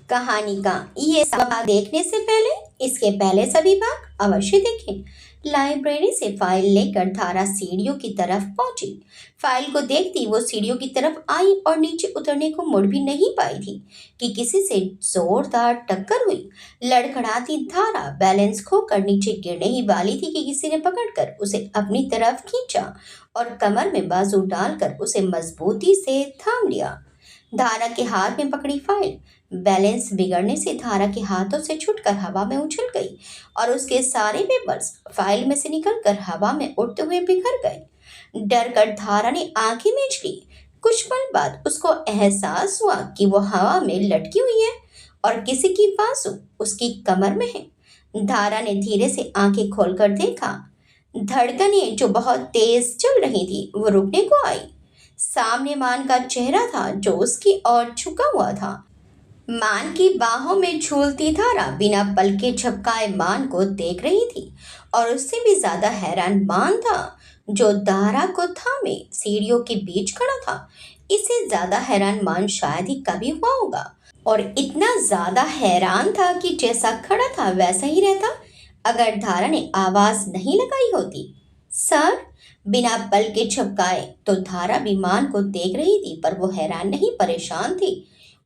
कहानी का ये सब भाग देखने से पहले इसके पहले सभी भाग अवश्य देखें। लाइब्रेरी से फाइल लेकर धारा सीढ़ियों की तरफ पहुंची। फाइल को देखती वो सीढ़ियों की तरफ आई और नीचे उतरने को मुड़ भी नहीं पाई थी कि किसी से जोरदार टक्कर हुई। लड़खड़ाती धारा बैलेंस खोकर नीचे गिरने ही वाली थी कि किसी ने पकड़कर उसे अपनी तरफ खींचा और कमर में बाजू डालकर उसे मजबूती से थाम लिया। धारा के हाथ में पकड़ी फाइल बैलेंस बिगड़ने से धारा के हाथों से छूटकर हवा में उछल गई और उसके सारे पेपर्स फाइल में से निकलकर हवा में उड़ते हुए बिखर गए। डर कर धारा ने आंखें मीच ली। कुछ पल बाद उसको एहसास हुआ कि वो हवा में लटकी हुई है और किसी की बाजू उसकी कमर में है। धारा ने धीरे से आंखें खोलकर देखा। धड़कनें जो बहुत तेज चल रही थी वो रुकने को आई। सामने मान का चेहरा था जो उसकी ओर झुका हुआ था। मान की बाहों में झूलती धारा बिना पलके झपकाए मान को देख रही थी और उससे भी ज्यादा हैरान मान था जो धारा को थामे सीढ़ियों के बीच खड़ा था। इससे ज्यादा हैरान मान शायद ही कभी हुआ होगा और इतना ज्यादा हैरान था कि जैसा खड़ा था वैसा ही रहता अगर धारा ने आवाज नहीं लगाई होती। सर, बिना पल के झपकाए तो धारा भी मान को देख रही थी पर वो हैरान नहीं परेशान थी।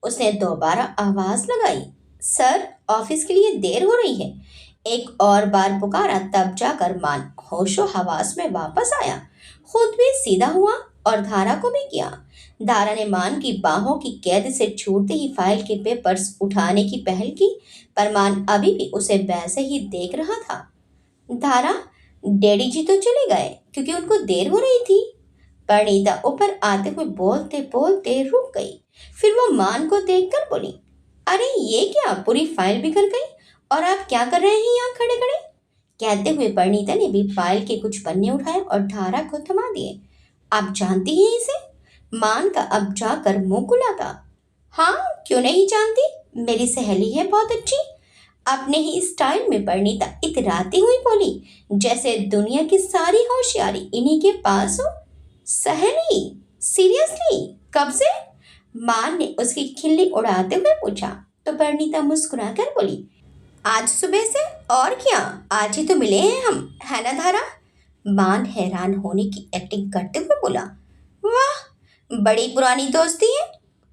उसने दोबारा आवाज लगाई, सर, ऑफिस के लिए देर हो रही है। एक और बार पुकारा तब जाकर मान होशो हवास में वापस आया। खुद भी सीधा हुआ और धारा को भी किया। धारा ने मान की बाहों की कैद से छूटते ही फाइल के पेपर्स उठाने की पहल की पर मान अभी भी उसे वैसे ही देख रहा था। धारा, डैडी जी तो चले गए क्योंकि उनको देर हो रही थी। परिणीता ऊपर आते हुए बोलते बोलते रुक गई। फिर वो मान को देखकर बोली, अरे ये क्या, पूरी फाइल बिखर गई और आप क्या कर रहे हैं यहाँ खड़े खड़े? कहते हुए परिणीता ने भी फाइल के कुछ पन्ने उठाए और धारा को थमा दिए। आप जानती हैं इसे? मान का अब जाकर मुंह खुला था। हाँ, क्यों नहीं जानती, मेरी सहेली है बहुत अच्छी। अपने ही स्टाइल में परिणीता इतराती हुई बोली जैसे दुनिया की सारी होशियारी इन्हीं के पास हो। सहेली? सीरियसली? कब से? मान ने उसकी खिल्ली उड़ाते हुए पूछा तो परिणीता मुस्कुराकर बोली, आज सुबह से। और क्या, आज ही तो मिले हैं हम, है ना धारा? मान हैरान होने की एक्टिंग करते हुए बोला, वाह, बड़ी पुरानी दोस्ती है।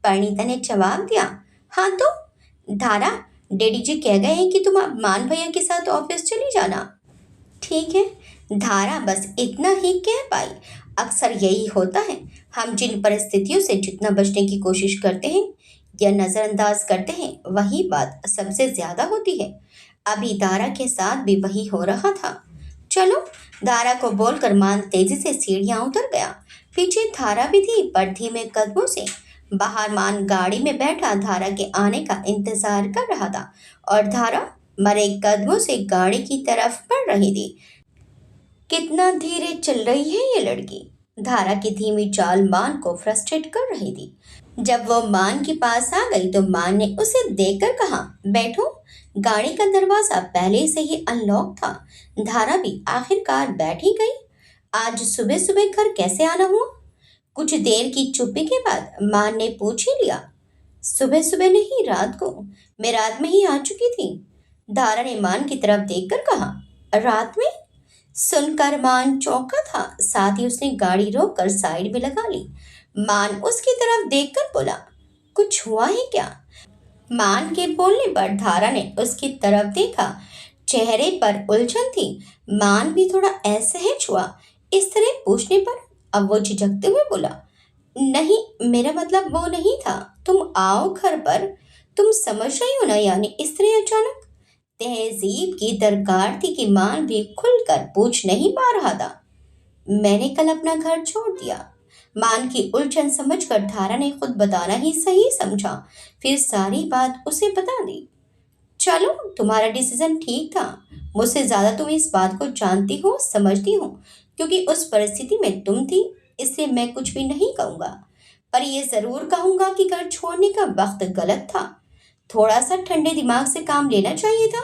परिणीता ने जवाब दिया, हाँ तो? धारा, डैडी जी कह गए हैं कि तुम अब मान भैया के साथ ऑफिस चली जाना। ठीक है। धारा बस इतना ही कह पाई। अक्सर यही होता है, हम जिन परिस्थितियों से जितना बचने की कोशिश करते हैं या नज़रअंदाज करते हैं वही बात सबसे ज्यादा होती है। अभी धारा के साथ भी वही हो रहा था। चलो, धारा को बोलकर मान तेजी से सीढ़ियां उतर गया। पीछे धारा भी थी पर धीमे कदमों से। बाहर मान गाड़ी में बैठा धारा के आने का इंतजार कर रहा था और धारा मरे कदमों से गाड़ी की तरफ बढ़ रही थी। कितना धीरे चल रही है ये लड़की। धारा की धीमी चाल मान को फ्रस्ट्रेट कर रही थी। जब वो मान के पास आ गई तो मान ने उसे देखकर कहा, बैठो। गाड़ी का दरवाजा पहले से ही अनलॉक था। धारा भी आखिरकार बैठ ही गई। आज सुबह सुबह घर कैसे आना हुआ? कुछ देर की चुप्पी के बाद मान ने पूछ ही लिया। सुबह सुबह नहीं, रात को। मैं रात में ही आ चुकी थी। धारा ने मान की तरफ देखकर कहा, रात में? सुनकर मान चौंका था। साथ ही उसने गाड़ी रोककर साइड में लगा ली। मान उसकी तरफ देखकर बोला, कुछ हुआ है क्या? मान के बोलने पर धारा ने उसकी तरफ देखा। चेहरे पर उलझन थी। मान भी थोड़ा असहज हुआ इस तरह पूछने पर। अब वो झिझकते हुए बोला, नहीं, मेरा मतलब वो नहीं था। तुम आओ घर पर। तुम समझ रही हो ना, यानी इस तरह अचानक। तहजीब की दरकार थी कि मान भी खुलकर पूछ नहीं पा रहा था। मैंने कल अपना घर छोड़ दिया। मान की उलझन समझकर धारा ने खुद बताना ही सही समझा। फिर सारी बात उसे बता दी। चलो, तुम्हारा डिसीजन ठीक था। मुझसे ज्यादा तुम इस बात को जानती हो, समझती हो, क्योंकि उस परिस्थिति में तुम थी। इसलिए मैं कुछ भी नहीं कहूंगा, पर यह जरूर कहूंगा कि घर छोड़ने का वक्त गलत था। थोड़ा सा ठंडे दिमाग से काम लेना चाहिए था।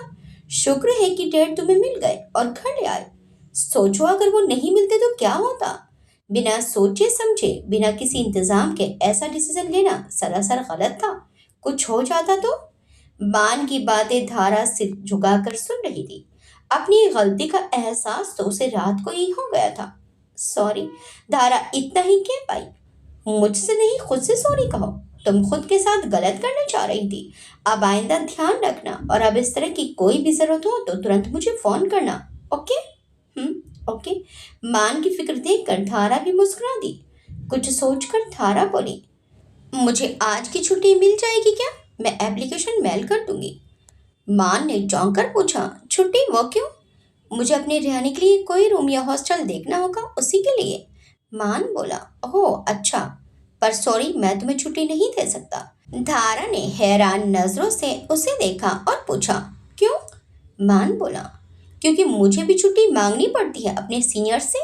शुक्र है कि डैड तुम्हें मिल गए और घर ले आए। सोचो, अगर वो नहीं मिलते तो क्या होता? बिना सोचे समझे, बिना किसी इंतजाम के ऐसा डिसीजन लेना सरासर गलत था। कुछ हो जाता तो? मान की बातें धारा सिर झुकाकर सुन रही थी। अपनी गलती का एहसास तो उसे रात को ही हो गया था। सॉरी, धारा इतना ही कह पाई। मुझसे नहीं, खुद से सॉरी कहो। तुम खुद के साथ गलत करने जा रही थी। अब आइंदा ध्यान रखना, और अब इस तरह की कोई भी जरूरत हो तो तुरंत मुझे फोन करना। ओके? ओके। मान की फिक्र देखकर धारा भी मुस्कुरा दी। कुछ सोचकर धारा बोली, मुझे आज की छुट्टी मिल जाएगी क्या? मैं एप्लीकेशन मेल कर दूंगी। मान ने चौंक कर पूछा, छुट्टी, वो क्यों? मुझे अपने रहने के लिए कोई रूम या हॉस्टल देखना होगा, उसी के लिए। मान बोला, ओह अच्छा, पर सॉरी, मैं तुम्हें छुट्टी नहीं दे सकता। धारा ने हैरान नजरों से उसे देखा और पूछा, क्यों? मान बोला, क्योंकि मुझे भी छुट्टी मांगनी पड़ती है अपने सीनियर से,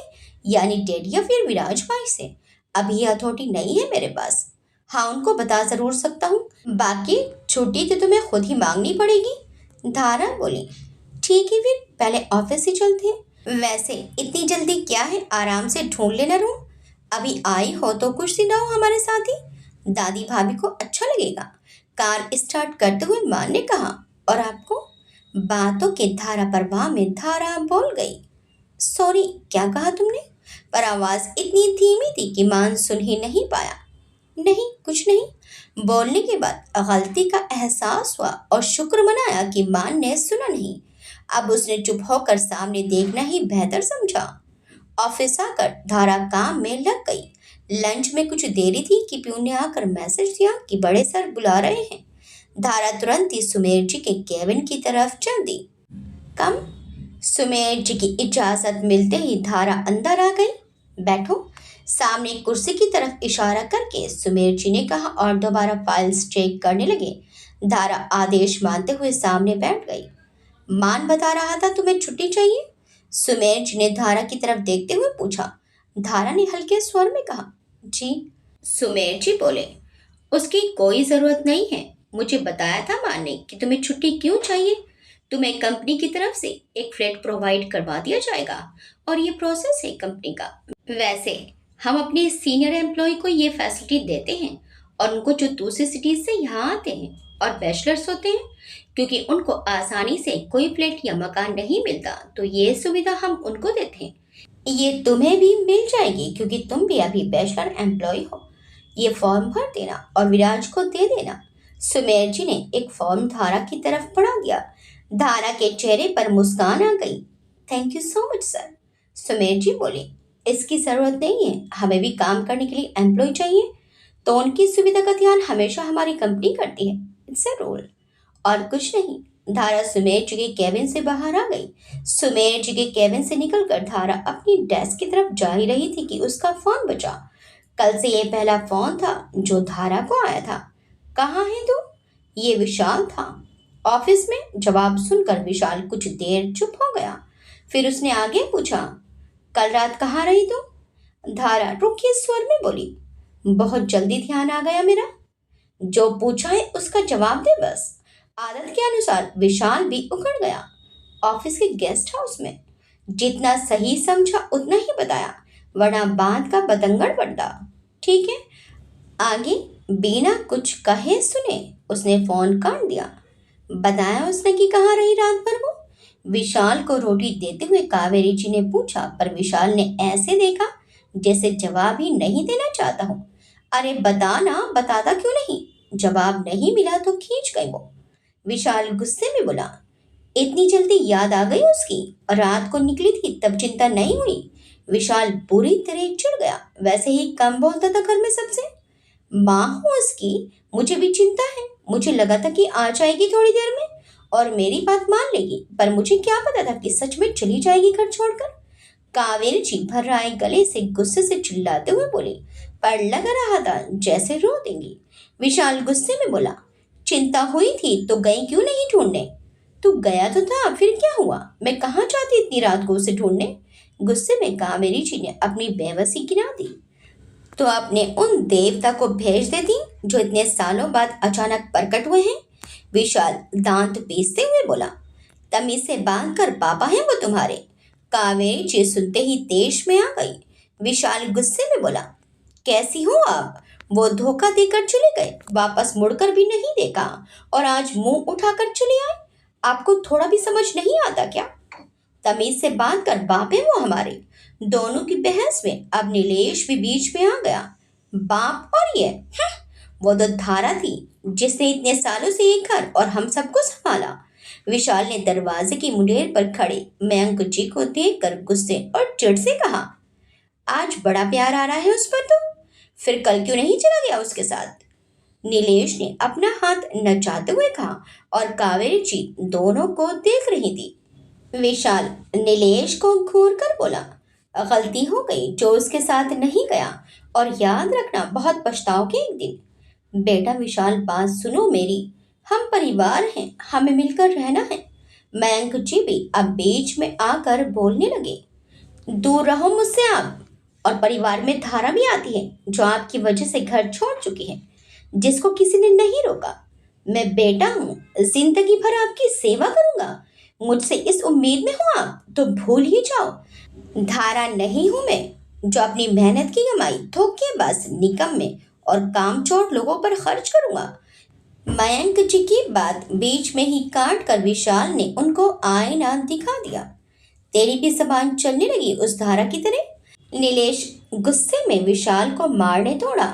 यानी डैडी या फिर विराज भाई से। अभी यह अथॉरिटी नहीं है मेरे पास। हाँ, उनको बता जरूर सकता हूँ, बाकी छुट्टी तो तुम्हें खुद ही मांगनी पड़ेगी। धारा बोली, ठीक है, फिर पहले ऑफिस ही चलते हैं। वैसे इतनी जल्दी क्या है, आराम से ढूंढ लेना रूम। अभी आई हो तो कुछ दिन रहो हमारे साथ ही, दादी भाभी को अच्छा लगेगा। कार स्टार्ट करते हुए माँ ने कहा, और आपको? बातों के धारा प्रवाह में धारा बोल गई, सॉरी, क्या कहा तुमने? पर आवाज इतनी धीमी थी कि मान सुन ही नहीं पाया। नहीं, कुछ नहीं। बोलने के बाद गलती का एहसास हुआ और शुक्र मनाया कि मान ने सुना नहीं। अब उसने चुप होकर सामने देखना ही बेहतर समझा। ऑफिस आकर धारा काम में लग गई। लंच में कुछ देरी थी कि प्यून ने आकर मैसेज दिया कि बड़े सर बुला रहे हैं। धारा तुरंत ही सुमेर जी के केबिन की तरफ चल दी। कम। सुमेर जी की इजाजत मिलते ही धारा अंदर आ गई। बैठो। सामने कुर्सी की तरफ इशारा करके सुमेर जी ने कहा और दोबारा फाइल्स चेक करने लगे। धारा आदेश मानते हुए सामने बैठ गई। मान बता रहा था तुम्हें छुट्टी चाहिए? सुमेर जी ने धारा की तरफ देखते हुए पूछा। धारा ने हल्के स्वर में कहा, जी। सुमेर जी बोले, उसकी कोई जरूरत नहीं है। मुझे बताया था मान ने कि तुम्हें छुट्टी क्यों चाहिए। तुम्हें कंपनी की तरफ से एक फ्लैट प्रोवाइड करवा दिया जाएगा, और ये प्रोसेस है कंपनी का। वैसे हम अपने सीनियर एम्प्लॉय को ये फैसिलिटी देते हैं, और उनको जो दूसरी सिटीज से यहाँ आते हैं और बैचलर्स होते हैं, क्योंकि उनको आसानी से कोई फ्लैट या मकान नहीं मिलता, तो ये सुविधा हम उनको देते हैं। ये तुम्हें भी मिल जाएगी क्योंकि तुम भी अभी बैचलर एम्प्लॉय हो। ये फॉर्म भर देना और विराज को दे देना। सुमेर जी ने एक फॉर्म धारा की तरफ बढ़ा दिया। धारा के चेहरे पर मुस्कान आ गई। Thank you so much sir. Sumer ji बोले, इसकी जरूरत नहीं है, हमें भी काम करने के लिए एम्प्लॉय चाहिए, तो उनकी सुविधा का ध्यान हमेशा हमारी कंपनी करती है। It's a rule. और कुछ नहीं। धारा सुमेर जी के केबिन से बाहर आ गई। सुमेर जी के केबिन से निकलकर धारा अपनी डेस्क की तरफ जा ही रही थी कि उसका फोन बजा। कल से ये पहला फोन था जो धारा को आया था। कहाँ है तू? ये विशाल था। ऑफिस में। जवाब सुनकर विशाल कुछ देर चुप हो गया। फिर उसने आगे पूछा, कल रात कहाँ रही तू? धारा रुके स्वर में बोली, बहुत जल्दी ध्यान आ गया मेरा। जो पूछा है उसका जवाब दे बस। आदत के अनुसार विशाल भी उखड़ गया। ऑफिस के गेस्ट हाउस में। जितना सही समझा उतना ही बताया, वरना बात का बतंगड़ पड़ता। ठीक है, आगे। बिना कुछ कहे सुने उसने फोन काट दिया। बताया उसने कि कहाँ रही रात भर वो? विशाल को रोटी देते हुए कावेरी जी ने पूछा, पर विशाल ने ऐसे देखा जैसे जवाब ही नहीं देना चाहता हूँ। अरे बता ना, बताता क्यों नहीं? जवाब नहीं मिला तो खींच गई वो। विशाल गुस्से में बोला, इतनी जल्दी याद आ गई उसकी? रात को निकली थी तब चिंता नहीं हुई? विशाल बुरी तरह चिढ़ गया। वैसे ही कम बोलता था घर में सबसे। माँ हूँ उसकी, मुझे भी चिंता है। मुझे लगा था कि आ जाएगी थोड़ी देर में और मेरी बात मान लेगी, पर मुझे क्या पता था कि सच में चली जाएगी घर छोड़कर। कावेरी जी भर्राए गले से गुस्से से चिल्लाते हुए बोली, पर लग रहा था जैसे रो देंगी। विशाल गुस्से में बोला, चिंता हुई थी तो गई क्यों नहीं ढूंढने? तू गया तो था, फिर क्या हुआ? मैं कहाँ जाती इतनी रात को उसे ढूंढने? गुस्से में कावेरी जी ने अपनी बेबसी गिरा दी। तो अपने उन देवता को भेज देती जो इतने सालों बाद अचानक प्रकट हुए हैं। विशाल दांत पीसते हुए बोला, तमीज से बांध कर पापा हैं वो तुम्हारे। कावेरी जी सुनते ही देश में आ गई। विशाल गुस्से में बोला, कैसी हो आप? वो धोखा देकर चले गए, वापस मुड़कर भी नहीं देखा और आज मुंह उठाकर चले आए। आपको थोड़ा भी समझ नहीं आता क्या? तमीज से बात कर, बाप है वो हमारे। दोनों की बहस में अब नीलेश भी बीच में आ गया। बाप और ये वो तो धारा थी जिसने इतने सालों से ये घर और हम सबको संभाला। विशाल ने दरवाजे की मुंडेर पर खड़े मयंक जी को देखकर गुस्से और चिढ़ से कहा, आज बड़ा प्यार आ रहा है उस पर तो, फिर कल क्यों नहीं चला गया उसके साथ? नीलेश ने अपना हाथ नचाते हुए कहा और कावेरी जी दोनों को देख रही थी। विशाल नीलेश को घूर कर बोला, गलती हो गई जो उसके साथ नहीं गया, और याद रखना बहुत पछताओगे एक दिन। बेटा विशाल, बात सुनो मेरी, हम परिवार हैं, हमें मिलकर रहना है। मयंक जी भी अब बीच में आकर बोलने लगे, दूर रहो मुझसे आप। और परिवार में धारा भी आती है जो आपकी वजह से घर छोड़ चुकी है, जिसको किसी ने नहीं रोका। मैं बेटा हूँ, जिंदगी भर आपकी सेवा करूंगा। मुझसे इस उम्मीद में हो आप तो भूल ही जाओ। धारा नहीं हूं मैं जो अपनी मेहनत की कमाई धोखेबाज, निकम्मे और कामचोर लोगों पर खर्च करूंगा। मयंक जी की बात बीच में ही काट कर विशाल ने उनको आईना दिखा दिया। तेरी भी जबान चलने लगी उस धारा की तरह। नीलेश गुस्से में विशाल को मारने दौड़ा,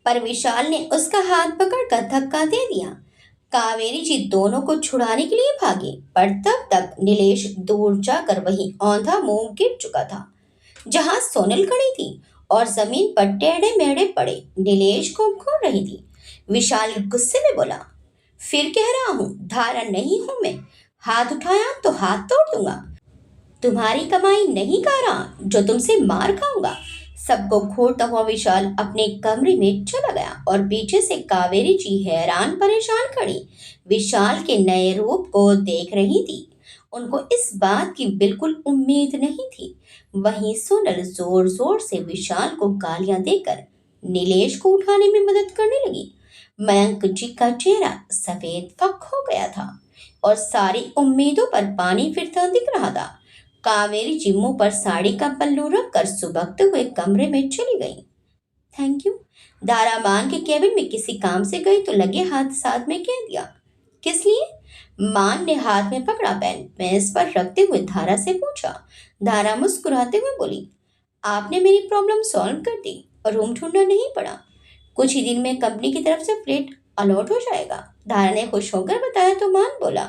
पर विशाल ने उसका हाथ पकड़कर धक्का दे दिया। कावेरी जी दोनों को छुड़ाने के लिए भागी, पर तब तक नीलेश दूर जाकर वही औंधा मुंह गिर चुका था जहां सोनल खड़ी थी और जमीन पर टेढ़े मेढ़े पड़े नीलेश को घूर रही थी। विशाल गुस्से में बोला, फिर कह रहा हूं, धारा नहीं हूं मैं। हाथ उठाया तो हाथ तोड़ दूंगा। तुम्हारी कमाई नहीं खा रहा जो तुमसे मार खाऊंगा। सबको घूरता हुआ विशाल अपने कमरे में चला गया और पीछे से कावेरी जी हैरान परेशान खड़ी विशाल के नए रूप को देख रही थी। उनको इस बात की बिल्कुल उम्मीद नहीं थी। वहीं सोनल जोर जोर से विशाल को गालियां देकर नीलेश को उठाने में मदद करने लगी। मयंक जी का चेहरा सफेद फक हो गया था और सारी उम्मीदों पर पानी फिरता दिख रहा था। कावेरी जी मुंह पर साड़ी का पल्लू रखकर सुबकते हुए कमरे में चली गई। Thank you. दारा मान के केबिन में किसी काम से गई तो लगे हाथ साथ में कह दिया। किस लिए? मान ने हाथ में पकड़ा पेन मेज पर रखते हुए धारा से पूछा। धारा मुस्कुराते हुए बोली, आपने मेरी प्रॉब्लम सॉल्व कर दी और रूम ढूंढना नहीं पड़ा। कुछ ही दिन में कंपनी की तरफ से फ्लैट अलॉट हो जाएगा। धारा ने खुश होकर बताया तो मान बोला,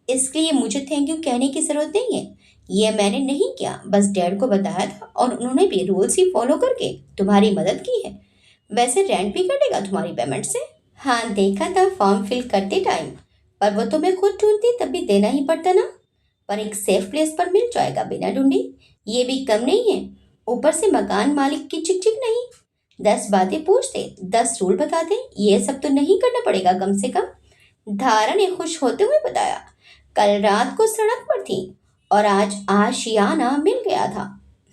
इसके लिए मुझे थैंक यू कहने की जरूरत नहीं है। ये मैंने नहीं किया, बस डैड को बताया था और उन्होंने भी रूल्स ही फॉलो करके तुम्हारी मदद की है। वैसे रेंट भी कटेगा तुम्हारी पेमेंट से। हाँ देखा था फॉर्म फिल करते टाइम, पर वो तो मैं खुद ढूंढती तब भी देना ही पड़ता ना। पर एक सेफ प्लेस पर मिल जाएगा बिना ढूंढे। ये भी कम नहीं है, ऊपर से मकान मालिक की चिक चिक नहीं। 10 बातें पूछते, 10 रूल बताते, ये सब तो नहीं करना पड़ेगा कम से कम। धारा ने खुश होते हुए बताया, कल रात को सड़क पर थी और आज आशियाना मिल गया था।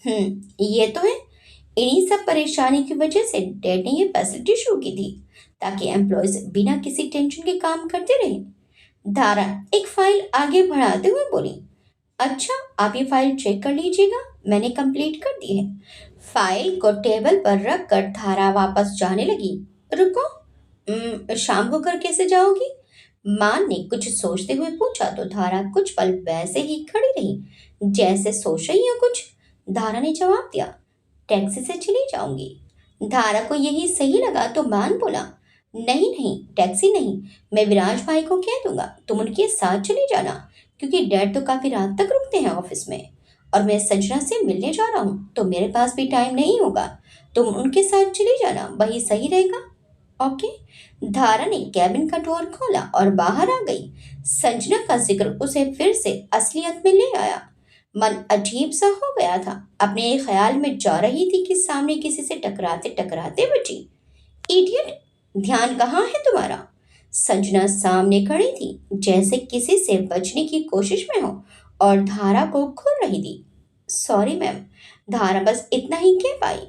ये तो है। इन्हीं सब परेशानी की वजह से डैड ने ये फैसिलिटी शुरू की थी ताकि एम्प्लॉयज बिना किसी टेंशन के काम करते रहें। धारा एक फाइल आगे बढ़ाते हुए बोली, अच्छा आप ये फाइल चेक कर लीजिएगा, मैंने कंप्लीट कर दी है। फाइल को टेबल पर रख कर धारा वापस जाने लगी। रुको, शाम को घर कैसे जाओगी? मान ने कुछ सोचते हुए पूछा तो धारा कुछ पल वैसे ही खड़ी रही जैसे सोच रही हो कुछ। धारा ने जवाब दिया, टैक्सी से चली जाऊंगी। धारा को यही सही लगा तो मान बोला, नहीं नहीं टैक्सी नहीं, मैं विराज भाई को कह दूंगा, तुम उनके साथ चली जाना, क्योंकि डैड तो काफी रात तक रुकते हैं ऑफिस में और मैं संजना से मिलने जा रहा हूँ तो मेरे पास भी टाइम नहीं होगा। तुम उनके साथ चली जाना, वही सही रहेगा। ओके। धारा ने कैबिन का डोर खोला और बाहर आ गई। संजना का जिक्र उसे फिर से असलियत में ले आया। मन अजीब सा हो गया था। अपने ख्याल में जा रही थी कि सामने किसी से टकराते टकराते बची। इडियट, ध्यान कहाँ है तुम्हारा? संजना सामने खड़ी थी जैसे किसी से बचने की कोशिश में हो और धारा को घूर रही थी। सॉरी मैम, धारा बस इतना ही कह पाई।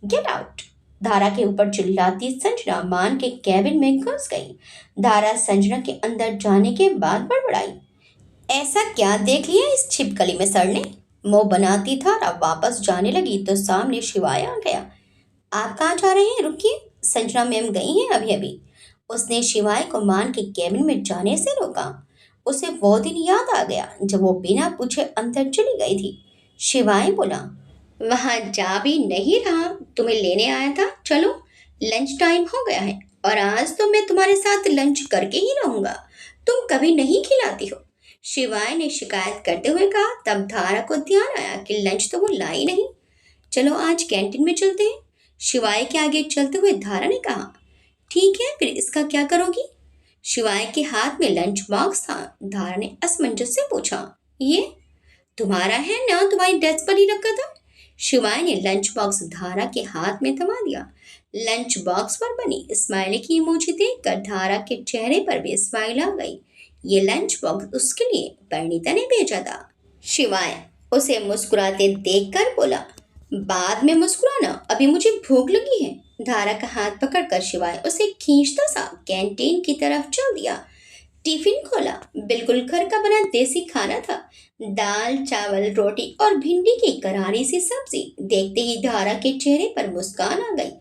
Get out. धारा के ऊपर चिल्लाती संजना मान के कैबिन में घुस गई। धारा संजना के अंदर जाने के बाद बड़बड़ाई, ऐसा क्या देख लिया इस छिपकली में सर ने? मुंह बनाती धारा वापस जाने लगी तो सामने शिवाय आ गया। आप कहाँ जा रहे हैं? रुकिए, संजना मैम गई हैं अभी अभी। उसने शिवाय को मान के केबिन में जाने से रोका। उसे वो दिन याद आ गया जब वो बिना पूछे अंदर चली गई थी। शिवाय बोला, वहां जा भी नहीं रहा, तुम्हें लेने आया था, चलो लंच टाइम हो गया है और आज तो मैं तुम्हारे साथ लंच करके ही रहूंगा, तुम कभी नहीं खिलाती हो। शिवाय ने शिकायत करते हुए कहा। तब धारा को ध्यान आया कि लंच तो वो लाई नहीं। चलो आज कैंटीन में चलते हैं। शिवाय के आगे चलते हुए धारा ने कहा। ठीक है, फिर इसका क्या करोगी? शिवाय के हाथ में लंच बॉक्स था। धारा ने असमंजस से पूछा, ये तुम्हारा है ना, तुम्हारी डेस्क पर ही रखा था। शिवाय ने लंच बॉक्स धारा के हाथ में थमा दिया। लंच बॉक्स पर बनी स्माइली की इमोजी देखकर धारा के चेहरे पर भी स्माइल आ गई। ये लंच बॉक्स उसके लिए परिणीता ने भेजा था। शिवाय उसे मुस्कुराते देखकर बोला, बाद में मुस्कुराना, अभी मुझे भूख लगी है। धारा का हाथ पकड़कर शिवाय उसे खींचता सा कैंटीन की तरफ चल दिया। टिफिन खोला। बिल्कुल घर का बना देसी खाना था। दाल, चावल, रोटी और भिंडी की करारी सी सब्जी। देखते ही धारा के चेहरे पर मुस्कान आ गई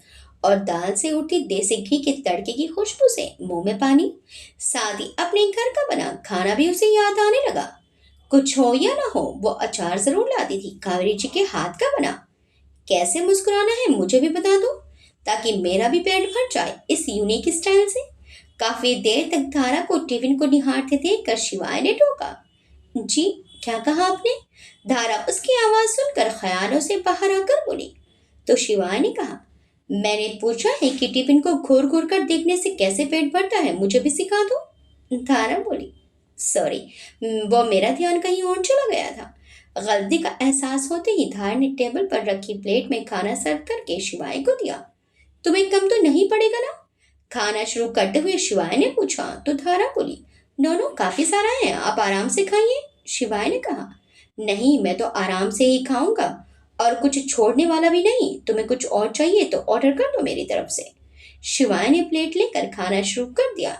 और दाल से उठी देसी घी के तड़के की खुशबू से मुंह में पानी। साथ ही अपने घर का बना खाना भी उसे याद आने लगा। कुछ हो या ना हो, वो अचार जरूर लाती थी, कावेरी जी के हाथ का बना। कैसे मुस्कुराना है मुझे भी बता दो, ताकि मेरा भी पेट भर जाए इस यूनिक स्टाइल से। काफी देर तक धारा को टिफिन को निहारते देखकर शिवाय ने टोका। जी, क्या कहा आपने? धारा उसकी आवाज सुनकर ख्यालों से बाहर आकर बोली। तो शिवाय ने कहा, मैंने पूछा है कि टिफिन को घूर घूर कर देखने से कैसे पेट भरता है, मुझे भी सिखा दो। धारा बोली, सॉरी, वो मेरा ध्यान कहीं और चला गया था। गलती का एहसास होते ही धारा ने टेबल पर रखी प्लेट में खाना सर्व करके शिवाय को दिया। तुम्हें कम तो नहीं पड़ेगा ना? खाना शुरू करते हुए शिवाय ने पूछा। तो धारा बोली, नो नो, काफी सारा है, आप आराम से खाइए। शिवाय ने कहा, नहीं, मैं तो आराम से ही खाऊंगा और कुछ छोड़ने वाला भी नहीं। तुम्हें कुछ और चाहिए तो ऑर्डर कर दो मेरी तरफ से। शिवाय ने प्लेट लेकर खाना शुरू कर दिया।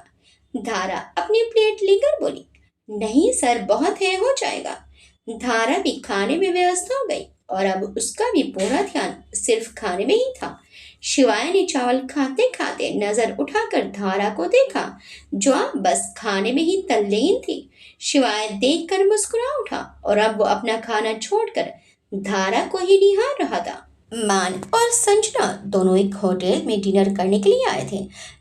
धारा अपनी प्लेट लेकर बोली, नहीं सर, बहुत है, हो जाएगा। धारा भी खाने में व्यस्त हो गई और अब उसका भी पूरा ध्यान सिर्फ खाने में ही था। शिवाय ने चावल खाते खाते नजर उठाकर धारा को देखा, जो अब बस खाने में ही तल्लीन थी। शिवाय देखकर मुस्कुरा उठा और अब वो अपना खाना छोड़कर धारा को ही निहार रहा था। मान और संजना दोनों एक होटल में डिनर करने के लिए आए थे।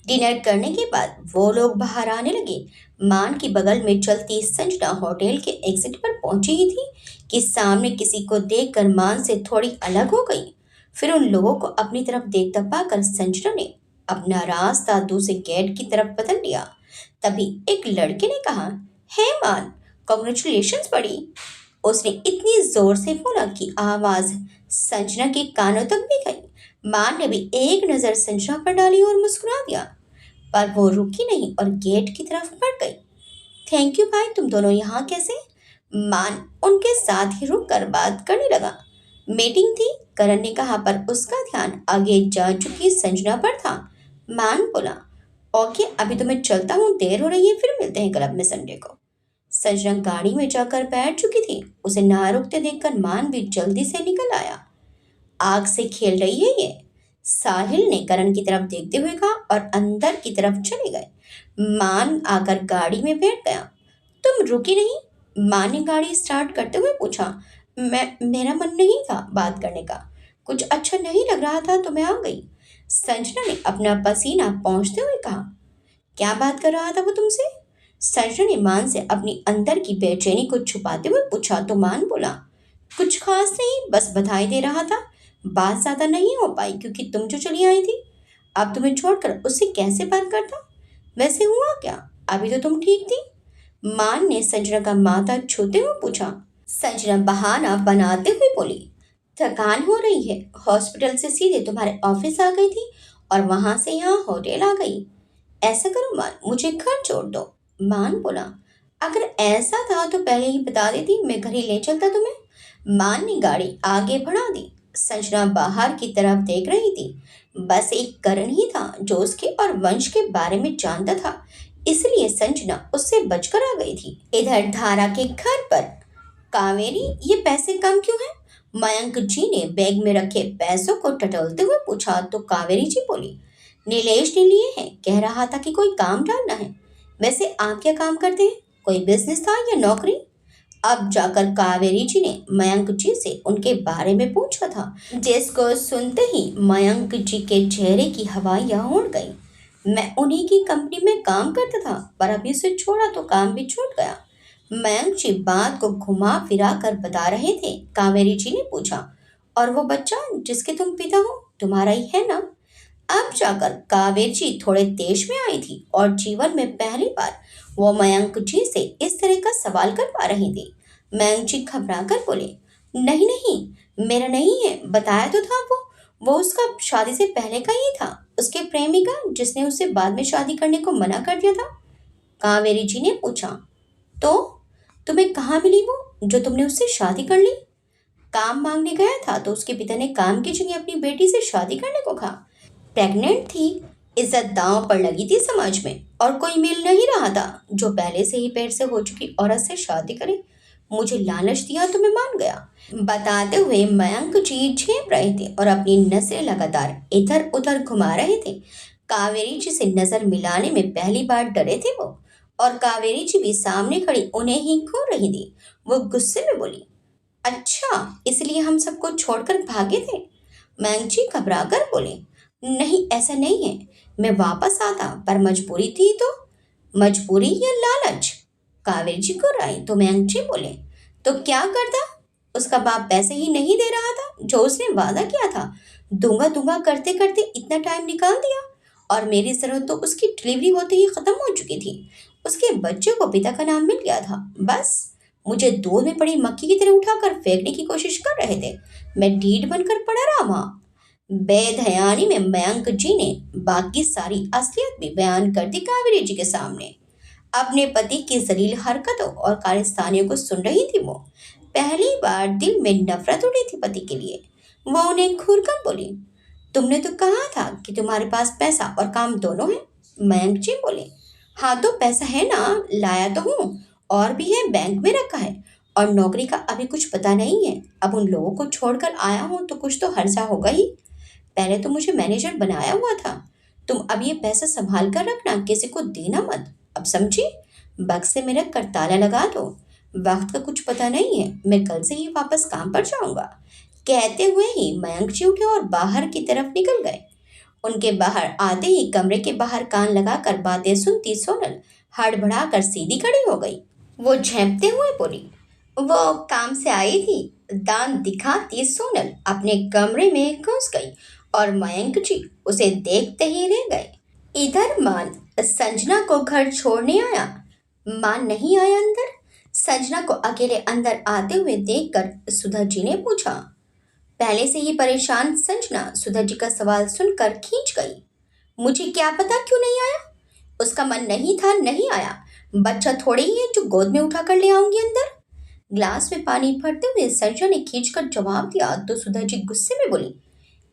डिनर करने के बाद वो लोग बाहर आने लगे। मान की बगल में चलती संजना होटल के एग्जिट पर पहुंची ही थी कि सामने किसी को देखकर मान से थोड़ी अलग हो गई। फिर उन लोगों को अपनी तरफ देखता पाकर संजना ने अपना रास्ता दूसरे गेट की तरफ बदल लिया। तभी एक लड़के ने कहा, हे मान, कॉन्ग्रेचुलेशंस बड़ी। उसने इतनी जोर से बोला कि आवाज संजना के कानों तक भी गई। मान ने भी एक नजर संजना पर डाली और मुस्कुरा दिया, पर वो रुकी नहीं और गेट की तरफ बढ़ गई। थैंक यू भाई, तुम दोनों यहाँ कैसे? मान उनके साथ ही रुक कर बात करने लगा। मीटिंग थी, करण ने कहा, पर उसका ध्यान आगे जा चुकी संजना पर था। मान बोला, ओके, अभी तो मैं चलता हूँ, देर हो रही है, फिर मिलते हैं क्लब में संडे को। संजना गाड़ी में जाकर बैठ चुकी थी। उसे ना रुकते देखकर मान भी जल्दी से निकल आया। आग से खेल रही है ये, साहिल ने करण की तरफ देखते हुए कहा और अंदर की तरफ चले गए। मान आकर गाड़ी में बैठ गया। तुम रुकी नहीं? मान ने गाड़ी स्टार्ट करते हुए पूछा। मेरा मन नहीं था बात करने का, कुछ अच्छा नहीं लग रहा था तो मैं आ गई। संजना ने अपना पसीना पोंछते हुए कहा। क्या बात कर रहा था वो तुमसे? संजना ने मान से अपनी अंदर की बेचैनी को छुपाते हुए पूछा। तो मान बोला, कुछ खास नहीं, बस बधाई दे रहा था। बात ज्यादा नहीं हो पाई क्योंकि तुम जो चली आई थी। अब तुम्हें छोड़कर उससे कैसे बात करता? वैसे हुआ क्या, अभी तो तुम ठीक थी? मान ने संजना का माथा छूते हुए पूछा। संजना बहाना बनाते हुए बोली, थकान हो रही है, हॉस्पिटल से सीधे तुम्हारे ऑफिस आ गई थी और वहां से यहाँ होटल आ गई। ऐसा करो मान, मुझे घर छोड़ दो। मान बोला, अगर ऐसा था तो पहले ही बता देती, मैं घर ही ले चलता तुम्हें। मान ने गाड़ी आगे बढ़ा दी। संजना बाहर की तरफ देख रही थी। बस एक करण ही था जो उसके और वंश के बारे में जानता था, इसलिए संजना उससे बचकर आ गई थी। इधर धारा के घर पर, कावेरी, ये पैसे कम क्यों हैं? मयंक जी ने बैग में रखे पैसों को टटोलते हुए पूछा। तो कावेरी जी बोली, नीलेश ने लिए हैं, कह रहा था कि कोई काम डालना है। वैसे आप क्या काम करते हैं? कोई बिजनेस था या नौकरी? अब जाकर कावेरी जी ने मयंक जी से उनके बारे में पूछा था, जिसको सुनते ही मयंक जी के चेहरे की हवाइयां उड़ गई। मैं उन्हीं की कंपनी में काम करता था, पर अभी उसे छोड़ा तो काम भी छूट गया। मयंक जी बात को घुमा फिरा कर बता रहे थे। कावेरी जी ने पूछा, और वो बच्चा जिसके तुम पिता हो, तुम्हारा ही है ना? अब जाकर कावेरी जी थोड़े देश में आई थी और जीवन में पहली बार वो मयंक जी से इस तरह का सवाल कर पा रही थी। मयंक जी घबरा कर बोले, नहीं नहीं, मेरा नहीं है, बताया तो था वो उसका शादी से पहले का ही था, उसके प्रेमी का, जिसने उसे बाद में शादी करने को मना कर दिया था। कावेरी जी ने पूछा, तो तुम्हें कहाँ मिली वो जो तुमने उससे शादी कर ली? काम मांगने गया था तो उसके पिता ने काम की जगह अपनी बेटी से शादी करने को कहा। प्रेग्नेंट थी, इज्जत दांव पर लगी थी समाज में, और कोई मिल नहीं रहा था जो पहले से ही पेट से हो चुकी औरत से शादी करे। मुझे लालच दिया तो मैं मान गया। बताते हुए मयंक जी झेप रहे थे और अपनी नजरें लगातार इधर उधर घुमा रहे थे। कावेरी जी से नजर मिलाने में पहली बार डरे थे वो, और कावेरी जी भी सामने खड़ी उन्हें ही घूर रही थी। वो गुस्से में बोली, अच्छा, इसलिए हम सबको छोड़कर भागे थे? मयंक जी घबरा कर बोले, नहीं ऐसा नहीं है, मैं वापस आता, पर मजबूरी थी तो। मजबूरी या लालच? कावेरी जी को राय तो मयंक जी बोले, तो क्या करता? उसका बाप पैसे ही नहीं दे रहा था जो उसने वादा किया था। दूंगा दूंगा करते करते इतना टाइम निकाल दिया, और मेरी जरूरत तो उसकी डिलीवरी होते ही खत्म हो चुकी थी। उसके बच्चे को पिता का नाम मिल गया था, बस मुझे दूध में पड़ी मक्खी की तरह उठाकर फेंकने की कोशिश कर रहे थे। मैं ढीठ बनकर पड़ा रहा वहां। बेध्यानी में मयंक जी ने बाकी सारी असलियत भी बयान कर दी कावेरी जी के सामने। अपने पति की जलील हरकतों और कारस्तानियों को सुन रही थी वो। पहली बार दिल में नफरत उठी थी पति के लिए। वो उन्हें घूरकर बोली, तुमने तो कहा था कि तुम्हारे पास पैसा और काम दोनों है। मयंक जी बोले, हाँ तो पैसा है ना, लाया तो हूँ, और भी है, बैंक में रखा है, और नौकरी का अभी कुछ पता नहीं है। अब उन लोगों को छोड़कर आया हूँ तो कुछ तो हर्जा होगा ही। पहले तो मुझे मैनेजर बनाया हुआ था। तुम अब ये पैसा संभाल कर रखना, किसी को देना मत। अब समझी? बक्से में रख कर ताला लगा दो। वक्त का कुछ पता नहीं है, मैं कल से ही वापस काम पर जाऊंगा। कहते हुए ही मयंक जी उठे और बाहर की तरफ निकल गए। उनके बाहर आते ही कमरे के बाहर कान लगाकर बातें सुनती सोनल हड़बड़ा कर सीधी खड़ी हो गई। वो झेंपते हुए बोली, वो काम से आई थी। दांत दिखाती सोनल अपने कमरे में घुस गई और मयंक जी उसे देखते ही रह गए। इधर मान संजना को घर छोड़ने आया। मान नहीं आया अंदर। संजना को अकेले अंदर आते हुए देखकर सुधा जी ने पूछा। पहले से ही परेशान संजना सुधा जी का सवाल सुनकर खींच गई। मुझे क्या पता क्यों नहीं आया? उसका मन नहीं था, नहीं आया। बच्चा थोड़े ही है जो गोद में उठा कर ले आऊंगी अंदर। ग्लास में पानी भरते हुए संजना ने खींचकर जवाब दिया तो सुधा जी गुस्से में बोली,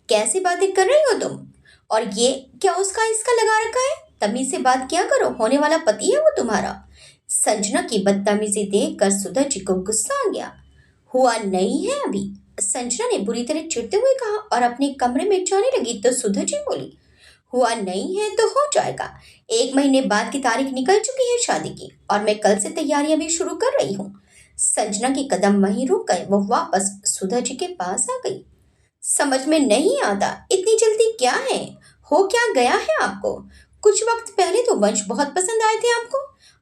कैसी बातें कर रही हो तुम? और ये क्या उसका इसका लगा रखा है? तमीज से बात क्या करो, होने वाला पति है वो तुम्हारा। संजना की बदतमीजी देखकर सुधा जी को गुस्सा आ गया। हुआ नहीं है अभी, संजना ने बुरी तरह चिढ़ते हुए कहा और अपने कमरे में जाने लगी तो सुधा जी बोली, हुआ नहीं है तो हो जाएगा। 1 महीने बाद की तारीख निकल चुकी है शादी की, और मैं कल से तैयारियां भी शुरू कर रही हूँ। संजना के कदम वहीं रुक गए। वो वापस सुधा जी के पास आ गई। समझ में नहीं आता, इतनी जल्दी क्या है? हो क्या गया है आपको? कुछ वक्त पहले तो वंश बहुत पसंद आए थे आपको।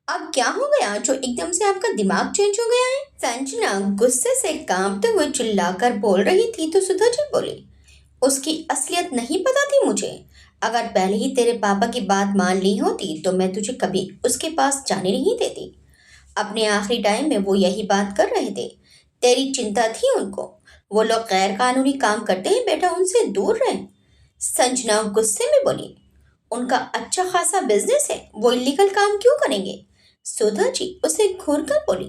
अब क्या हो गया जो एकदम से आपका दिमाग चेंज हो गया है? संजना गुस्से से कांपते हुए चिल्लाकर बोल रही थी तो सुधा जी बोली, उसकी असलियत नहीं पता थी मुझे। अगर पहले ही तेरे पापा की बात मान ली होती तो मैं तुझे कभी उसके पास जाने नहीं देती। अपने आखिरी टाइम में वो यही बात कर रहे थे। तेरी चिंता थी उनको। वो लोग गैर कानूनी काम करते हैं बेटा, उनसे दूर रहे। संजना गुस्से में बोली, उनका अच्छा खासा बिजनेस है, वो इलीगल काम क्यों करेंगे? सुधा जी उसे घूर कर बोली,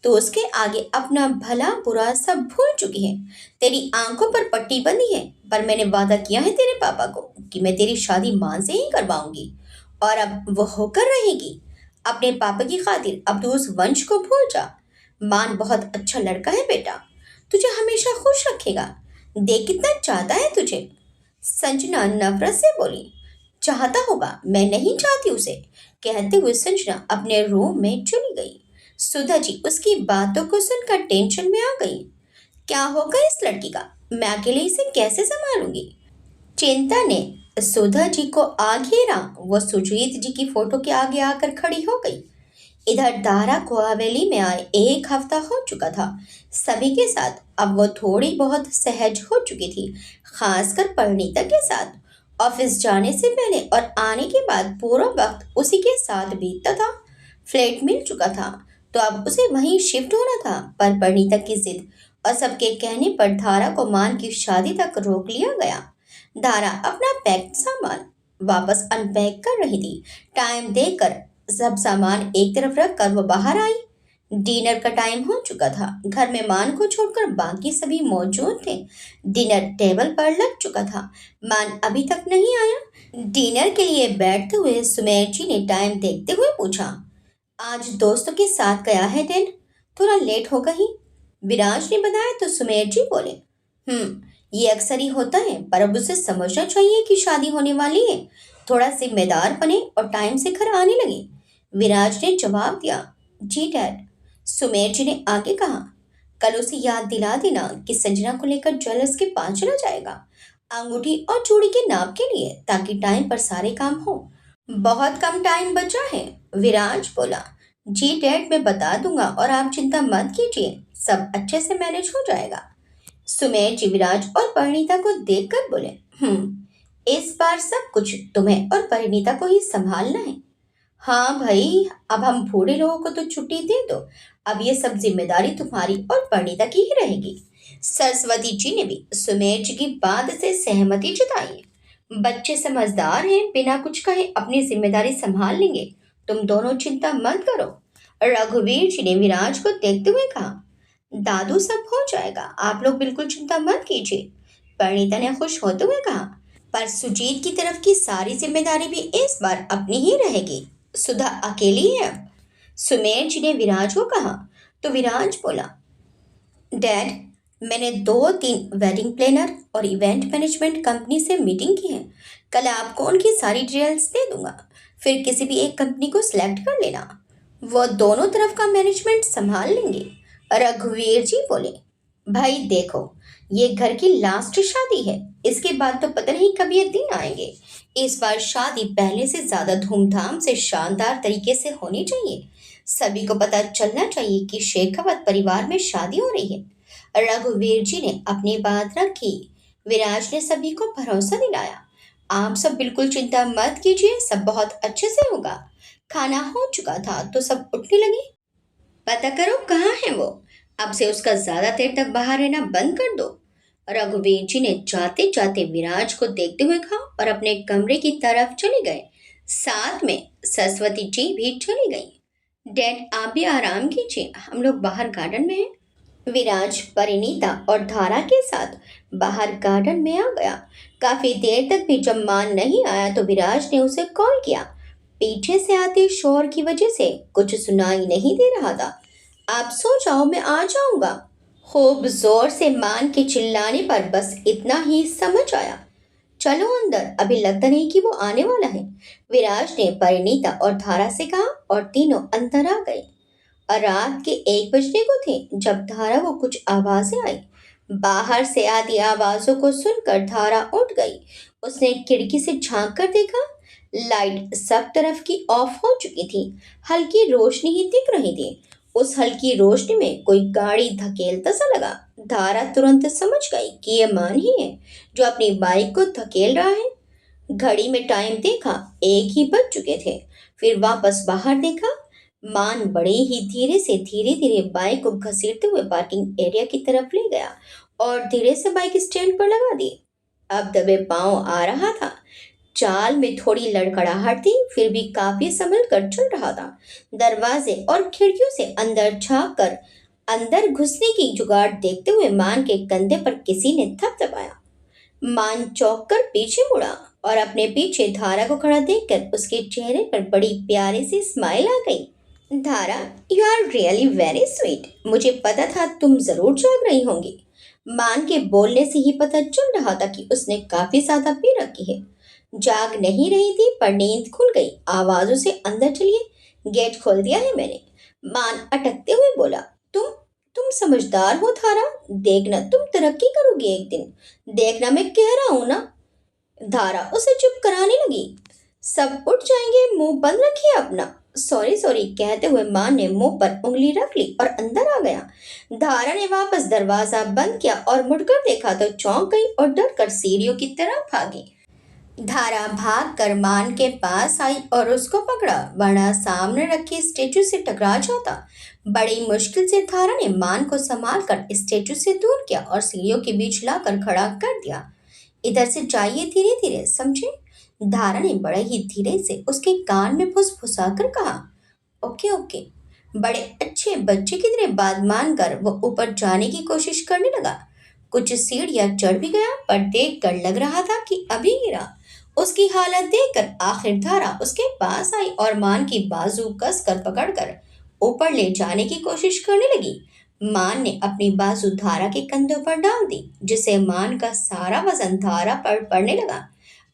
तो उसके आगे अपना भला बुरा सब भूल चुकी है। तेरी आंखों पर पट्टी बंधी है, पर मैंने वादा किया है तेरे पापा को कि मैं तेरी शादी मां से ही करवाऊंगी, और अब वो होकर रहेगी। अपने पापा की खातिर अब तू उस वंश को भूल जा। मान बहुत अच्छा लड़का है बेटा, तुझे हमेशा खुश रखेगा। देख कितना चाहता है तुझे। संजना नफरत से बोली, चाहता होगा, मैं नहीं चाहती उसे। कहते हुए संजना अपने रूम में चली गई। सुधा जी उसकी बातों को सुनकर टेंशन में आ गई। क्या होगा इस लड़की का? मैं अकेले इसे कैसे संभालूंगी? चिंता ने सुधा जी को आ घेरा। वो सुजीत जी की फोटो के आगे आकर खड़ी हो गई। इधर दारा को हवेली में आए 1 हफ्ता हो चुका था। सभी के साथ अब वो थोड़ी बहुत सहज हो चुकी थी, खासकर परिणीता के साथ। ऑफिस जाने से पहले और आने के बाद पूरा वक्त उसी के साथ बीतता था। फ्लैट मिल चुका था तो अब उसे वहीं शिफ्ट होना था, पर परिणीता की जिद और सबके कहने पर धारा को मान की शादी तक रोक लिया गया। धारा अपना पैक्ड सामान वापस अनपैक कर रही थी। टाइम देखकर सब सामान एक तरफ रख कर वो बाहर आई। डिनर का टाइम हो चुका था। घर में मान को छोड़कर बाकी सभी मौजूद थे। डिनर टेबल पर लग चुका था। मान अभी तक नहीं आया। डिनर के लिए बैठते हुए सुमेर जी ने टाइम देखते हुए पूछा, आज दोस्तों के साथ गया है डेन, थोड़ा लेट होगा ही। विराज ने बताया तो सुमेर जी बोले, ये अक्सर ही होता है, पर अब उसे समझना चाहिए कि शादी होने वाली है। थोड़ा जिम्मेदार बने और टाइम से घर आने लगे। विराज ने जवाब दिया, जी डैड। सुमेर जी ने आगे कहा, कल उसे याद दिला देना कि संजना को लेकर ज्वेलर्स के पास चला जाएगा, अंगूठी और चूड़ी के नाप के लिए, ताकि टाइम पर सारे काम हो। बहुत कम टाइम बचा है, विराज बोला। जी डैड, मैं बता दूंगा और आप चिंता मत कीजिए, सब अच्छे से मैनेज हो जाएगा। सुमेर जी विराज और परिणीता को देखकर बोले, इस बार सब कुछ तुम्हें और परिणीता को ही संभालना है। हाँ भाई, अब हम बूढ़े लोगों को तो छुट्टी दे दो। अब ये सब जिम्मेदारी तुम्हारी और परिणीता की ही रहेगी। सरस्वती जी ने भी सुमेर जी की बात से सहमति जताई। बच्चे समझदार हैं, बिना कुछ कहे अपनी जिम्मेदारी संभाल लेंगे, तुम दोनों चिंता मत करो। रघुवीर जी ने विराज को देखते हुए कहा, दादू सब हो जाएगा, आप लोग बिल्कुल चिंता मत कीजिए। परिणीता ने खुश होते हुए कहा, पर सुजीत की तरफ की सारी जिम्मेदारी भी इस बार अपनी ही रहेगी, सुधा अकेली है अब। सुमेर जी ने विराज को कहा तो विराज बोला, डैड, मैंने 2-3 वेडिंग प्लानर और इवेंट मैनेजमेंट कंपनी से मीटिंग की है। कल आपको उनकी सारी डिटेल्स दे दूंगा, फिर किसी भी एक कंपनी को सिलेक्ट कर लेना, वो दोनों तरफ का मैनेजमेंट संभाल लेंगे। रघुवीर जी बोले, भाई देखो, ये घर की लास्ट शादी है, इसके बाद तो पता नहीं कब ये दिन आएंगे। इस बार शादी पहले से ज्यादा धूमधाम से शानदार तरीके से होनी चाहिए। सभी को पता चलना चाहिए कि शेखावत परिवार में शादी हो रही है। रघुवीर जी ने अपनी बात रखी। विराज ने सभी को भरोसा दिलाया, आप सब बिल्कुल चिंता मत कीजिए, सब बहुत अच्छे से होगा। खाना हो चुका था तो सब उठने लगे। पता करो कहाँ है वो, अब से उसका ज्यादा देर तक बाहर रहना बंद कर दो। रघुवीर जी ने जाते जाते विराज को देखते हुए कहा और अपने कमरे की तरफ चले गए। साथ में सरस्वती जी भी चली गई। डैड, आप भी आराम कीजिए, हम लोग बाहर गार्डन में हैं। विराज परिणीता और धारा के साथ बाहर गार्डन में आ गया। काफी देर तक भी जब मान नहीं आया तो विराज ने उसे कॉल किया। पीछे से आते शोर की वजह से कुछ सुनाई नहीं दे रहा था। आप सो जाओ, मैं आ जाऊंगा। खूब जोर से मान के चिल्लाने पर बस इतना ही समझ आया, चलो अंदर, अभी लगता नहीं कि वो आने वाला है। विराज ने परिणीता और धारा से कहा और तीनों अंदर आ गए। और रात के 1 बजने को थे जब धारा को कुछ आवाजें आई। बाहर से आती आवाजों को सुनकर धारा उठ गई। उसने खिड़की से झांक कर देखा। लाइट सब तरफ की ऑफ हो चुकी थी, हल्की रोशनी ही दिख रही थी। उस हल्की रोशनी में कोई गाड़ी धकेलता सा लगा। धारा तुरंत समझ गई कि यह मान ही है जो अपनी बाइक को धकेल रहा है। घड़ी में टाइम देखा, 1 ही बज चुके थे। फिर वापस बाहर देखा। मान बड़े ही धीरे धीरे बाइक को घसीटते हुए पार्किंग एरिया की तरफ ले गया और धीरे से बाइक स्टैंड पर लगा दी। अब दबे पांव आ रहा था। चाल में थोड़ी लड़खड़ाहट थी, फिर भी काफी संभल कर चल रहा था। दरवाजे और खिड़कियों से अंदर झांक कर अंदर घुसने की जुगाड़ देखते हुए मान के कंधे पर किसी ने थपथपाया। मान चौंक कर पीछे मुड़ा और अपने पीछे धारा को खड़ा देखकर उसके चेहरे पर बड़ी प्यारी सी स्माइल आ गई। Dhara, you are really very sweet, मुझे पता था तुम जरूर जाग रही होंगी। मान के बोलने से ही पता चल रहा था कि उसने काफी ज्यादा पी रखी है। जाग नहीं रही थी पर नींद खुल गई। आवाजों से अंदर चलिए, गेट खोल दिया है मैंने। मान अटकते हुए बोला। तुम तुम समझदार हो थारा। देखना तुम तरक्की करोगी एक दिन। देखना मैं कह रहा हूं ना। धारा उसे चुप कराने लगी। सब उठ जाएंगे, मुंह बंद रखिए अपना। सॉरी सॉरी कहते हुए मां ने मुंह पर उंगली रख ली और अंदर आ गया। धारा ने वापस दरवाजा बंद किया और मुड़कर देखा तो चौंक गई और डर कर सीढ़ियों की तरफ भागी। धारा भाग कर मान के पास आई और उसको पकड़ा, वरना सामने रखी स्टेचू से टकरा जाता। बड़ी मुश्किल से धारा ने मान को संभाल कर स्टेचू से दूर किया और सीढ़ियों के बीच लाकर खड़ा कर दिया। इधर से जाइए धीरे धीरे, समझे? धारा ने बड़े ही धीरे से उसके कान में फुसफुसा कर कहा। Okay okay. बड़े अच्छे बच्चे की तरह बात मानकर वो ऊपर जाने की कोशिश करने लगा। कुछ सीढ़ियां चढ़ भी गया पर देख कर लग रहा था कि अभी गिरा। उसकी हालत देखकर आखिर धारा उसके पास आई और मान की बाजू कस कर पकड़कर ऊपर ले जाने की कोशिश करने लगी। मान ने अपनी बाजू धारा के कंधों पर डाल दी, जिससे मान का सारा वजन धारा पर पड़ने लगा।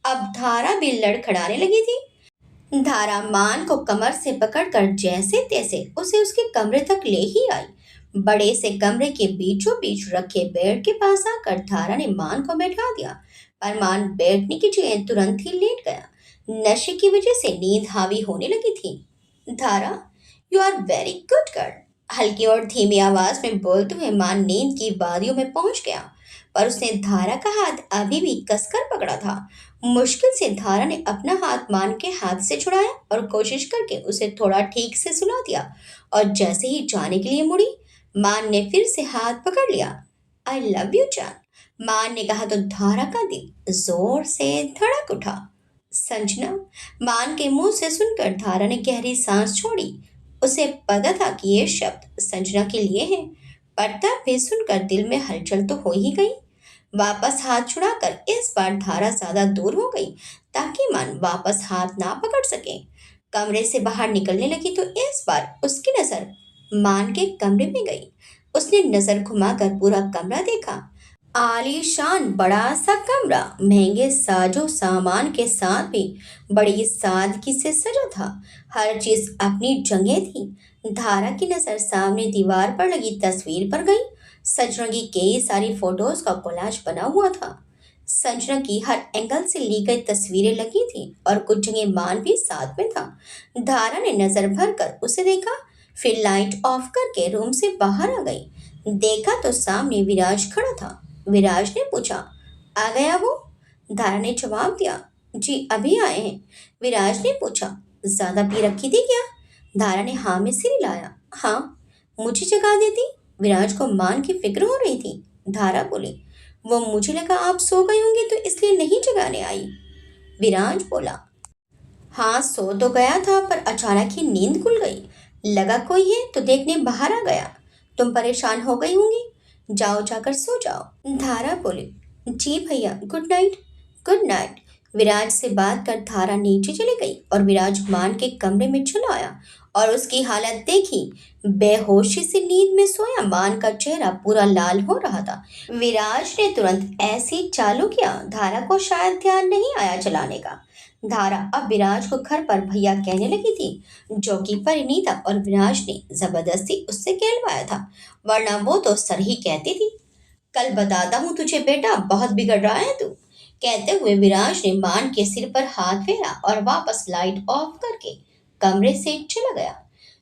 अब धारा भी लड़खड़ाने लगी थी। धारा मान को कमर से पकड़कर जैसे तैसे उसे उसके कमरे तक ले ही आई। बड़े से कमरे के बीचों बीच रखे बेड के पास आकर धारा ने मान को बैठा दिया, पर मान बैठने की जगह तुरंत ही लेट गया। नशे की वजह से नींद हावी होने लगी थी। Dhara, you are very good girl, हल्की और धीमी आवाज में बोलते हुए मान नींद की वादियों में पहुंच गया, पर उसने धारा का हाथ अभी भी कसकर पकड़ा था। मुश्किल से धारा ने अपना हाथ मान के हाथ से छुड़ाया और कोशिश करके उसे थोड़ा ठीक से सुला दिया, और जैसे ही जाने के लिए मुड़ी, मान ने फिर से हाथ पकड़ लिया। आई लव यू जान, मान ने कहा तो धारा का दिल जोर से धड़क उठा। संजना, मान के मुंह से सुनकर धारा ने गहरी सांस छोड़ी। उसे पता था कि ये शब्द संजना के लिए है, पर तब भी सुनकर दिल में हलचल तो हो ही गई। वापस हाथ छुड़ाकर इस बार धारा ज्यादा दूर हो गई ताकि मन वापस हाथ ना पकड़ सके। कमरे से बाहर निकलने लगी तो इस बार उसकी नजर मान के कमरे में गई। उसने नजर घुमाकर पूरा कमरा देखा। आलीशान बड़ा सा कमरा महंगे साजो सामान के साथ भी बड़ी सादगी से सजा था। हर चीज अपनी जगह थी। धारा की नजर सामने दीवार पर लगी तस्वीर पर गई। संजना की कई सारी फोटोज का कोलाज बना हुआ था। संजना की हर एंगल से ली गई तस्वीरें लगी थी और कुछ जगह मान भी साथ में था। धारा ने नजर भर कर उसे देखा, फिर लाइट ऑफ करके रूम से बाहर आ गई। देखा तो सामने विराज खड़ा था। विराज ने पूछा, आ गया वो? धारा ने जवाब दिया, जी अभी आए हैं। विराज ने पूछा, ज्यादा पी रखी थी क्या? धारा ने हाँ में सिर हिलाया। हाँ, मुझे जगा देती। विराज को मान की फिक्र हो रही थी। धारा बोली, वो मुझे लगा आप सो गए होंगे तो इसलिए नहीं जगाने आई। विराज बोला, हाँ सो तो गया था पर अचानक ही नींद खुल गई। लगा कोई है तो देखने बाहर आ गया। तुम परेशान हो गई होंगी, जाओ जाकर सो जाओ। धारा बोली, जी भैया, good night. Good night. Viraj से बात कर धारा नीचे चली गई और विराज मान के कमरे में चला आया और उसकी हालत देखी। बेहोशी से नींद में सोया मान का चेहरा पूरा लाल हो रहा था। विराज ने तुरंत ऐसी चालू किया, धारा को शायद ध्यान नहीं आया चलाने का। धारा अब विराज को घर पर भैया कहने लगी थी, जो कि परिणीता और विराज ने जबरदस्ती उससे कहलवाया था, वरना वो तो सर ही कहती थी। कल बताता हूँ तुझे बेटा, बहुत बिगड़ रहा है तू। कहते हुए विराज ने मान के सिर पर हाथ फेरा और वापस लाइट ऑफ करके कमरे से चला गया।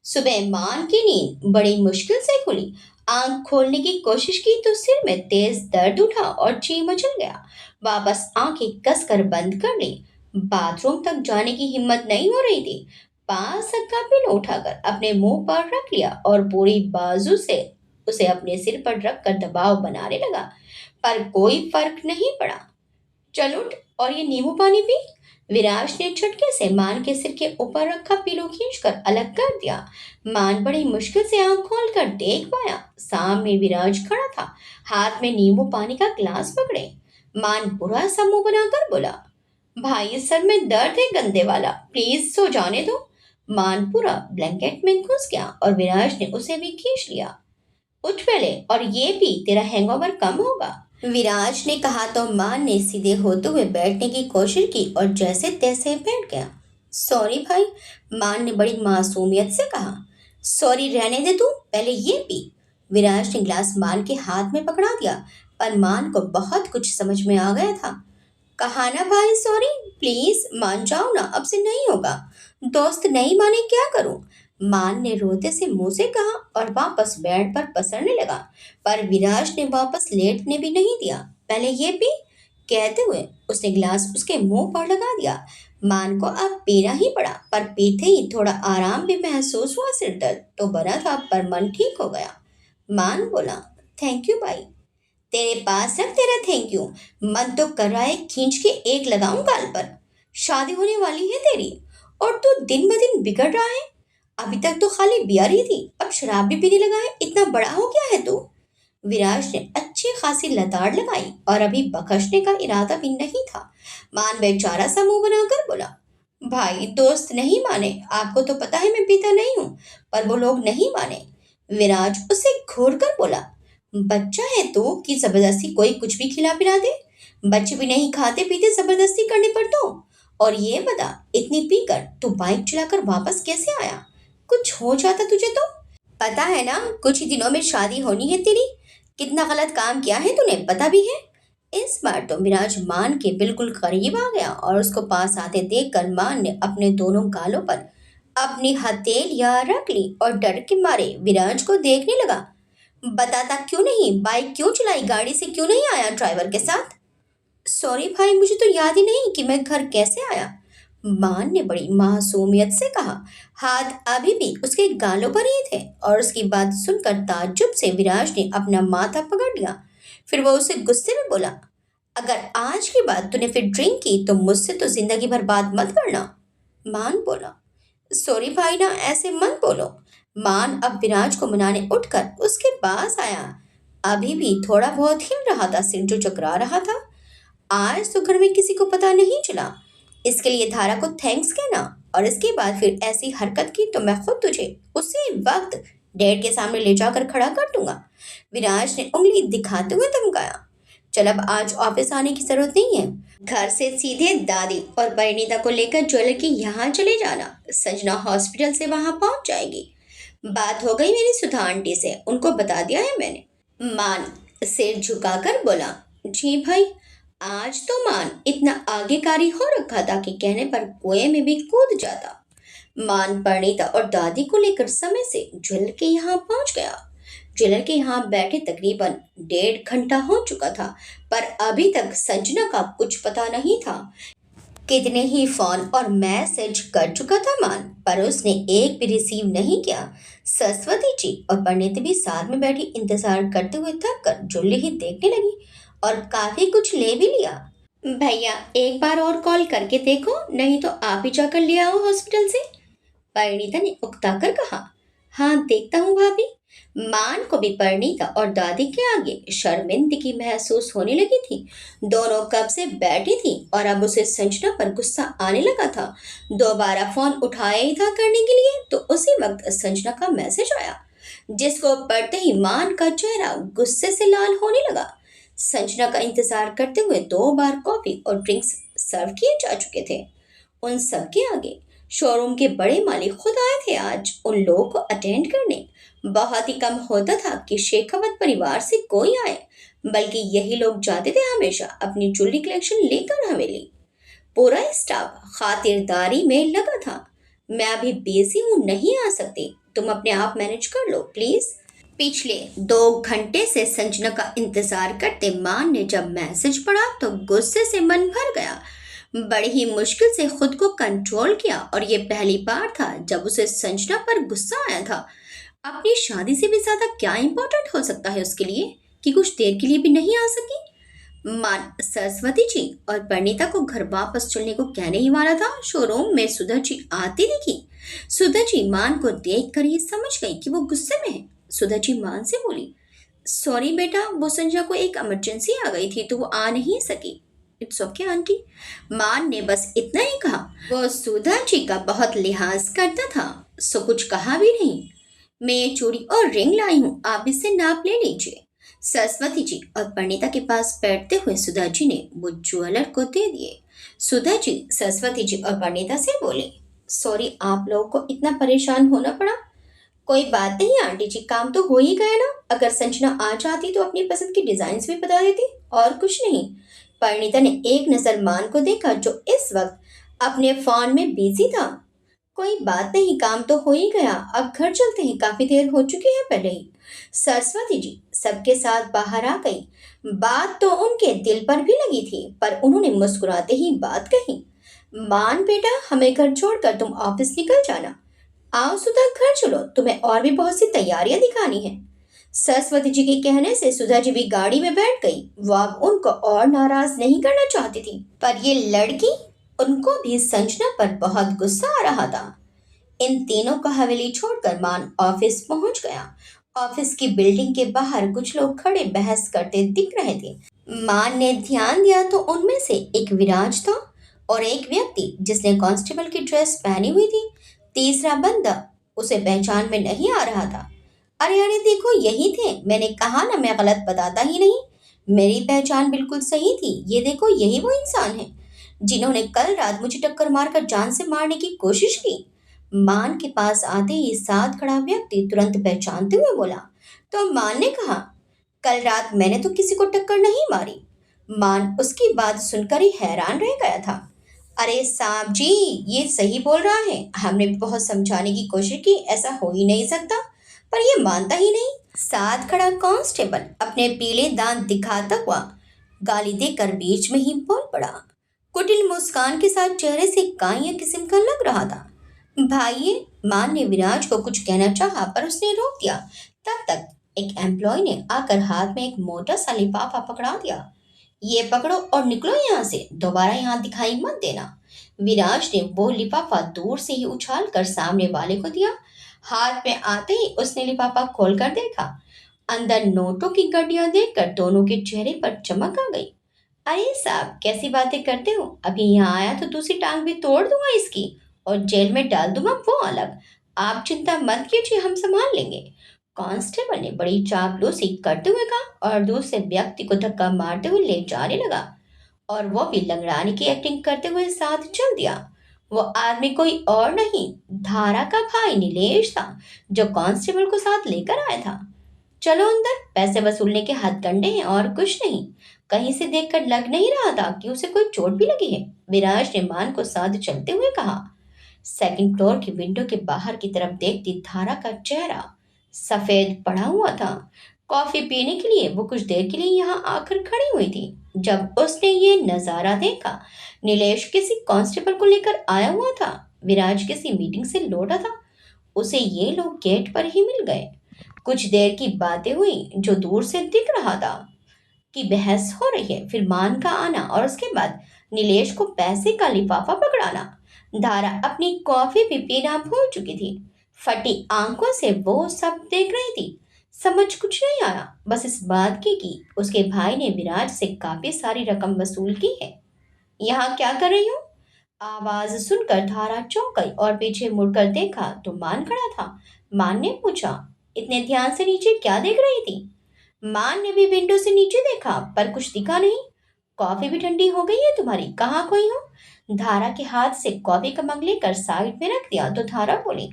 सुबह मान की नींद बड़ी मुश्किल से खुली। आंख खोलने की कोशिश की तो सिर में तेज दर्द उठा और जी मचल गया। वापस आंखें कसकर बंद कर ली। बाथरूम तक जाने की हिम्मत नहीं हो रही थी। पास का पिलो उठाकर अपने मुंह पर रख लिया और पूरी बाजू से उसे अपने सिर पर रखकर दबाव बनाने लगा, पर कोई फर्क नहीं पड़ा। चल उठ और ये नींबू पानी पी। विराज ने झटके से मान के सिर के ऊपर रखा पिलो खींचकर अलग कर दिया। मान बड़ी मुश्किल से आंख खोल कर देख पाया, सामने विराज खड़ा था, हाथ में नींबू पानी का ग्लास पकड़े। मान बुरा सा मुंह बनाकर बोला, भाई सर में दर्द है गंदे वाला, प्लीज सो जाने दो। मान पूरा ब्लैंकेट में घुस गया और विराज ने उसे भी खींच लिया। उठ पहले और ये पी, तेरा हैंगओवर कम होगा। विराज ने कहा तो मान ने सीधे होते हुए बैठने की कोशिश की और जैसे तैसे बैठ गया। सॉरी भाई, मान ने बड़ी मासूमियत से कहा। सॉरी रहने दे, तू पहले ये पी। विराज ने गिलास मान के हाथ में पकड़ा दिया, पर मान को बहुत कुछ समझ में आ गया था। कहा ना भाई सॉरी, प्लीज मान जाओ ना, अब से नहीं होगा। दोस्त नहीं माने क्या करूं? मान ने रोते से मुंह से कहा और वापस बेड पर पसरने लगा। पर विराज ने वापस लेटने भी नहीं दिया। पहले ये पी, कहते हुए उसने गिलास उसके मुंह पर लगा दिया। मान को अब पीना ही पड़ा, पर पीते ही थोड़ा आराम भी महसूस हुआ। सिर दर्द तो बना था, पर मन ठीक हो गया। मान बोला, थैंक यू भाई। तेरे पास रख तेरा थैंक यू। मन तो कर रहा है खींच के एक लगाऊं गाल पर। शादी होने वाली है तेरी और तू दिन ब दिन बिगड़ रहा है। अभी तक तो खाली बियर ही थी, अब शराब भी पीने लगा है। इतना बड़ा हो गया है तू। विराज ने अच्छी खासी लताड़ लगाई और अभी बखशने का इरादा भी नहीं था। मान बेचारा सा मुंह बनाकर बोला, भाई दोस्त नहीं माने, आपको तो पता है मैं पीता नहीं हूँ, पर वो लोग नहीं माने। विराज उसे घूर कर बोला, बच्चा है तू कि जबरदस्ती कोई कुछ भी खिला पिला दे। बच्चे भी नहीं खाते पीते जबरदस्ती करने पर तो। और ये बता, इतनी पीकर तू बाइक चलाकर वापस कैसे आया? कुछ हो जाता तुझे तो? पता है ना, कुछ ही दिनों में शादी होनी है तेरी। कितना गलत काम किया है तूने, पता भी है। इस बार तो मिराज मान के बिल्कुल करीब आ गया और उसको पास आते देखकर मान ने अपने दोनों गालों पर अपनी हथेलियां रख ली और डर के मारे विराज को देखने लगा। बताता क्यों नहीं? बाइक क्यों चलाई? गाड़ी से क्यों नहीं आया ड्राइवर के साथ? सॉरी भाई, मुझे तो याद ही नहीं कि मैं घर कैसे आया। मान ने बड़ी मासूमियत से कहा। हाथ अभी भी उसके गालों पर ही थे और उसकी बात सुनकर ताज्जुब से विराज ने अपना माथा पकड़ लिया। फिर वो उसे गुस्से में बोला, अगर आज के बाद तूने फिर ड्रिंक की तो मुझसे तो जिंदगी भर बात मत करना। मान बोला, सॉरी भाई ना, ऐसे मत बोलो। मान अब विराज को मनाने उठकर उसके पास आया। अभी भी थोड़ा बहुत हिल रहा था, सिर जो चकरा रहा था। आज तो घर में किसी को पता नहीं चला। इसके लिए धारा को थैंक्स कहना और इसके बाद फिर ऐसी हरकत की तो मैं खुद तुझे उसी वक्त डैड के सामने ले जाकर खड़ा कर दूंगा। विराज ने उंगली दिखाते हुए धमकाया। चल, अब आज ऑफिस आने की जरूरत नहीं है। घर से सीधे दादी और परिणीता को लेकर ज्वेलर के यहाँ चले जाना। संजना हॉस्पिटल से वहां पहुंच जाएगी। बात हो गई मेरी सुधा आंटी से, उनको बता दिया है मैंने। मान सिर झुकाकर बोला, जी भाई। आज तो मान इतना आज्ञाकारी हो रखा था कि कहने पर कुएं में भी कूद जाता। मान परिणीता और दादी को लेकर समय से ज्वेलर के यहाँ पहुंच गया। ज्वेलर के यहाँ बैठे तकरीबन 1.5 घंटा हो चुका था, पर अभी तक संजना का कुछ पता नहीं था। कितने ही फोन और मैसेज कर चुका था मान, पर उसने एक भी रिसीव नहीं किया। सरस्वती जी और परिणीति भी साथ में बैठी इंतजार करते हुए थक कर जुल्ली ही देखने लगी और काफी कुछ ले भी लिया। भैया एक बार और कॉल करके देखो, नहीं तो आप ही जाकर ले आओ हॉस्पिटल से। परिणीता ने उकताकर कहा। हाँ देखता हूँ भाभी। मान को भी परिणीता और दादी के आगे शर्मिंदगी महसूस होने लगी थी। दोनों कब से बैठी थी और अब उसे संजना पर गुस्सा आने लगा था। दोबारा फोन उठाया ही था करने के लिए तो उसी वक्त संजना का मैसेज आया, जिसको पढ़ते ही मान का चेहरा गुस्से से लाल होने लगा। संजना का इंतजार करते हुए 2 बार कॉफी और ड्रिंक्स सर्व किए जा चुके थे। उन सबके आगे शोरूम के बड़े मालिक खुद आए थे आज उन लोगों को अटेंड करने। बहुत ही कम होता था कि शेखावत परिवार से कोई आए, बल्कि यही लोग जाते थे हमेशा अपनी ज्वेलरी कलेक्शन लेकर हवेली। पूरा स्टाफ खातिरदारी में लगा था। मैं अभी बिजी हूँ, नहीं आ सकती, तुम अपने आप मैनेज कर लो प्लीज। पिछले 2 घंटे से संजना का इंतजार करते मान ने जब मैसेज पढ़ा तो गुस्से से मन भर गया। बड़ी ही मुश्किल से खुद को कंट्रोल किया और ये पहली बार था जब उसे संजना पर गुस्सा आया था। अपनी शादी से भी ज्यादा क्या इम्पोर्टेंट हो सकता है उसके लिए कि कुछ देर के लिए भी नहीं आ सकी। मान सरस्वती जी और परिणीता को घर वापस चलने को कहने ही वाला था, शोरूम में सुधा जी आती दिखी। सुधा जी मान को देख कर ये समझ गई कि वो गुस्से में है। सुधा जी मान से बोली, सॉरी बेटा, वो संजना को एक इमरजेंसी आ गई थी तो वो आ नहीं सकी। It's okay aunty. मान ने बस इतना ही कहा। वो सुधा जी का बहुत लिहाज करता था, सो कुछ कहा भी नहीं। मैं ये चूड़ी और रिंग लाई हूँ, आप इससे नाप ले लीजिए। सरस्वती जी और परिणीता के पास बैठते हुए सुधा जी ने वो ज्वेलर को दे दिए। सुधा जी सरस्वती जी और परिणीता से बोले, सॉरी आप लोगों को इतना परेशान होना पड़ा। कोई बात नहीं आंटी जी, काम तो हो ही गया ना। अगर संजना आ जाती तो अपनी पसंद की डिजाइन भी बता देती, और कुछ नहीं। परिणीता ने एक नजर मान को देखा जो इस वक्त अपने फोन में बिजी था। कोई बात नहीं, काम तो हो ही गया, अब घर चलते हैं, काफी देर हो चुकी है पहले ही। सरस्वती जी सबके साथ बाहर आ गई। बात तो उनके दिल पर भी लगी थी, पर उन्होंने मुस्कुराते ही बात कही, मान बेटा हमें घर छोड़कर तुम ऑफिस निकल जाना। आओ सुधा घर चलो, तुम्हें और भी बहुत सी तैयारियां दिखानी है। सरस्वती जी के कहने से सुधा जी भी गाड़ी में बैठ गई। वो अब उनको और नाराज नहीं करना चाहती थी, पर ये लड़की, उनको भी संजना पर बहुत गुस्सा आ रहा था। इन तीनों को हवेली छोड़कर मान ऑफिस पहुंच गया। ऑफिस की बिल्डिंग के बाहर कुछ लोग खड़े बहस करते दिख रहे थे। मान ने ध्यान दिया तो उनमें से एक विराज था और एक व्यक्ति जिसने कांस्टेबल की ड्रेस पहनी हुई थी। तीसरा बंदा उसे पहचान में नहीं आ रहा था। अरे अरे देखो यही थे, मैंने कहा ना मैं गलत बताता ही नहीं। मेरी पहचान बिल्कुल सही थी, ये देखो यही वो इंसान है जिन्होंने कल रात मुझे टक्कर मारकर जान से मारने की कोशिश की। मान के पास आते ही साथ खड़ा व्यक्ति तुरंत पहचानते हुए बोला। तो मान ने कहा, कल रात मैंने तो किसी को टक्कर नहीं मारी। मान उसकी बात सुनकर ही हैरान रह गया था। अरे साहब जी, ये सही बोल रहा है, हमने भी बहुत समझाने की कोशिश की, ऐसा हो ही नहीं सकता, पर ये मानता ही नहीं। साथ खड़ा कांस्टेबल अपने पीले दांत दिखाता हुआ गाली देकर बीच में ही बोल पड़ा। कुटिल मुस्कान के साथ चेहरे से काइया किस्म का लग रहा था। भाई, मान ने विराज को कुछ कहना चाहा पर उसने रोक दिया। तब तक एक एम्प्लॉय ने आकर हाथ में एक मोटा सा लिफाफा पकड़ा दिया। ये पकड़ो और निकलो यहाँ से, दोबारा यहाँ दिखाई मत देना। विराज ने वो लिफाफा दूर से ही उछाल कर सामने वाले को दिया। हाथ में आते ही उसने लिफाफा खोलकर देखा। अंदर नोटों की गड्डियां देखकर दोनों के चेहरे पर चमक आ गई। अरे साहब कैसी बातें करते हो, अभी यहाँ आया तो दूसरी टांग भी तोड़ दूंगा इसकी और जेल में डाल दूंगा वो अलग। आप चिंता मत कीजिए, हम संभाल लेंगे। कांस्टेबल ने बड़ी चापलूसी करते हुए कहा और दूसरे व्यक्ति को धक्का मारते हुए ले जाने लगा, और वो भी लंगड़ाने की एक्टिंग करते हुए साथ चल दिया। वो आदमी कोई और नहीं, धारा का भाई नीलेश था, जो कांस्टेबल को साथ लेकर आया था। चलो अंदर, पैसे वसूलने के हथकंडे हैं और कुछ नहीं। कहीं से देखकर लग नहीं रहा था कि उसे कोई चोट भी लगी है, विराज ने मान को साथ चलते हुए कहा। सेकंड फ्लोर की विंडो के बाहर की तरफ देखती धारा का चेहरा सफेद पड़ा हुआ था। कॉफी पीने के लिए वो कुछ देर के लिए यहाँ आकर खड़ी हुई थी। जब उसने ये नजारा देखा, नीलेश किसी कांस्टेबल को लेकर आया हुआ था, विराज किसी मीटिंग से लौटा था, उसे ये लोग गेट पर ही मिल गए। कुछ देर की बातें हुई जो दूर से दिख रहा था कि बहस हो रही है, फिर मान का आना और उसके बाद नीलेश को पैसे का लिफाफा पकड़ाना। धारा अपनी कॉफी भी पीना भूल चुकी थी। फटी आंखों से वो सब देख रही थी। समझ कुछ नहीं आया, बस इस बात की कि उसके भाई ने विराज से काफी सारी रकम वसूल की है। यहाँ क्या कर रही हूँ? आवाज सुनकर धारा चौंक गई और पीछे मुड़कर देखा तो मान खड़ा था। मान ने पूछा, इतने ध्यान से नीचे क्या देख रही थी? मान ने भी विंडो से नीचे देखा पर कुछ दिखा नहीं। कॉफी भी ठंडी हो गई है तुम्हारी, कहाँ खोई हो? धारा के हाथ से कॉफी का मग लेकर साइड में रख दिया तो धारा बोली,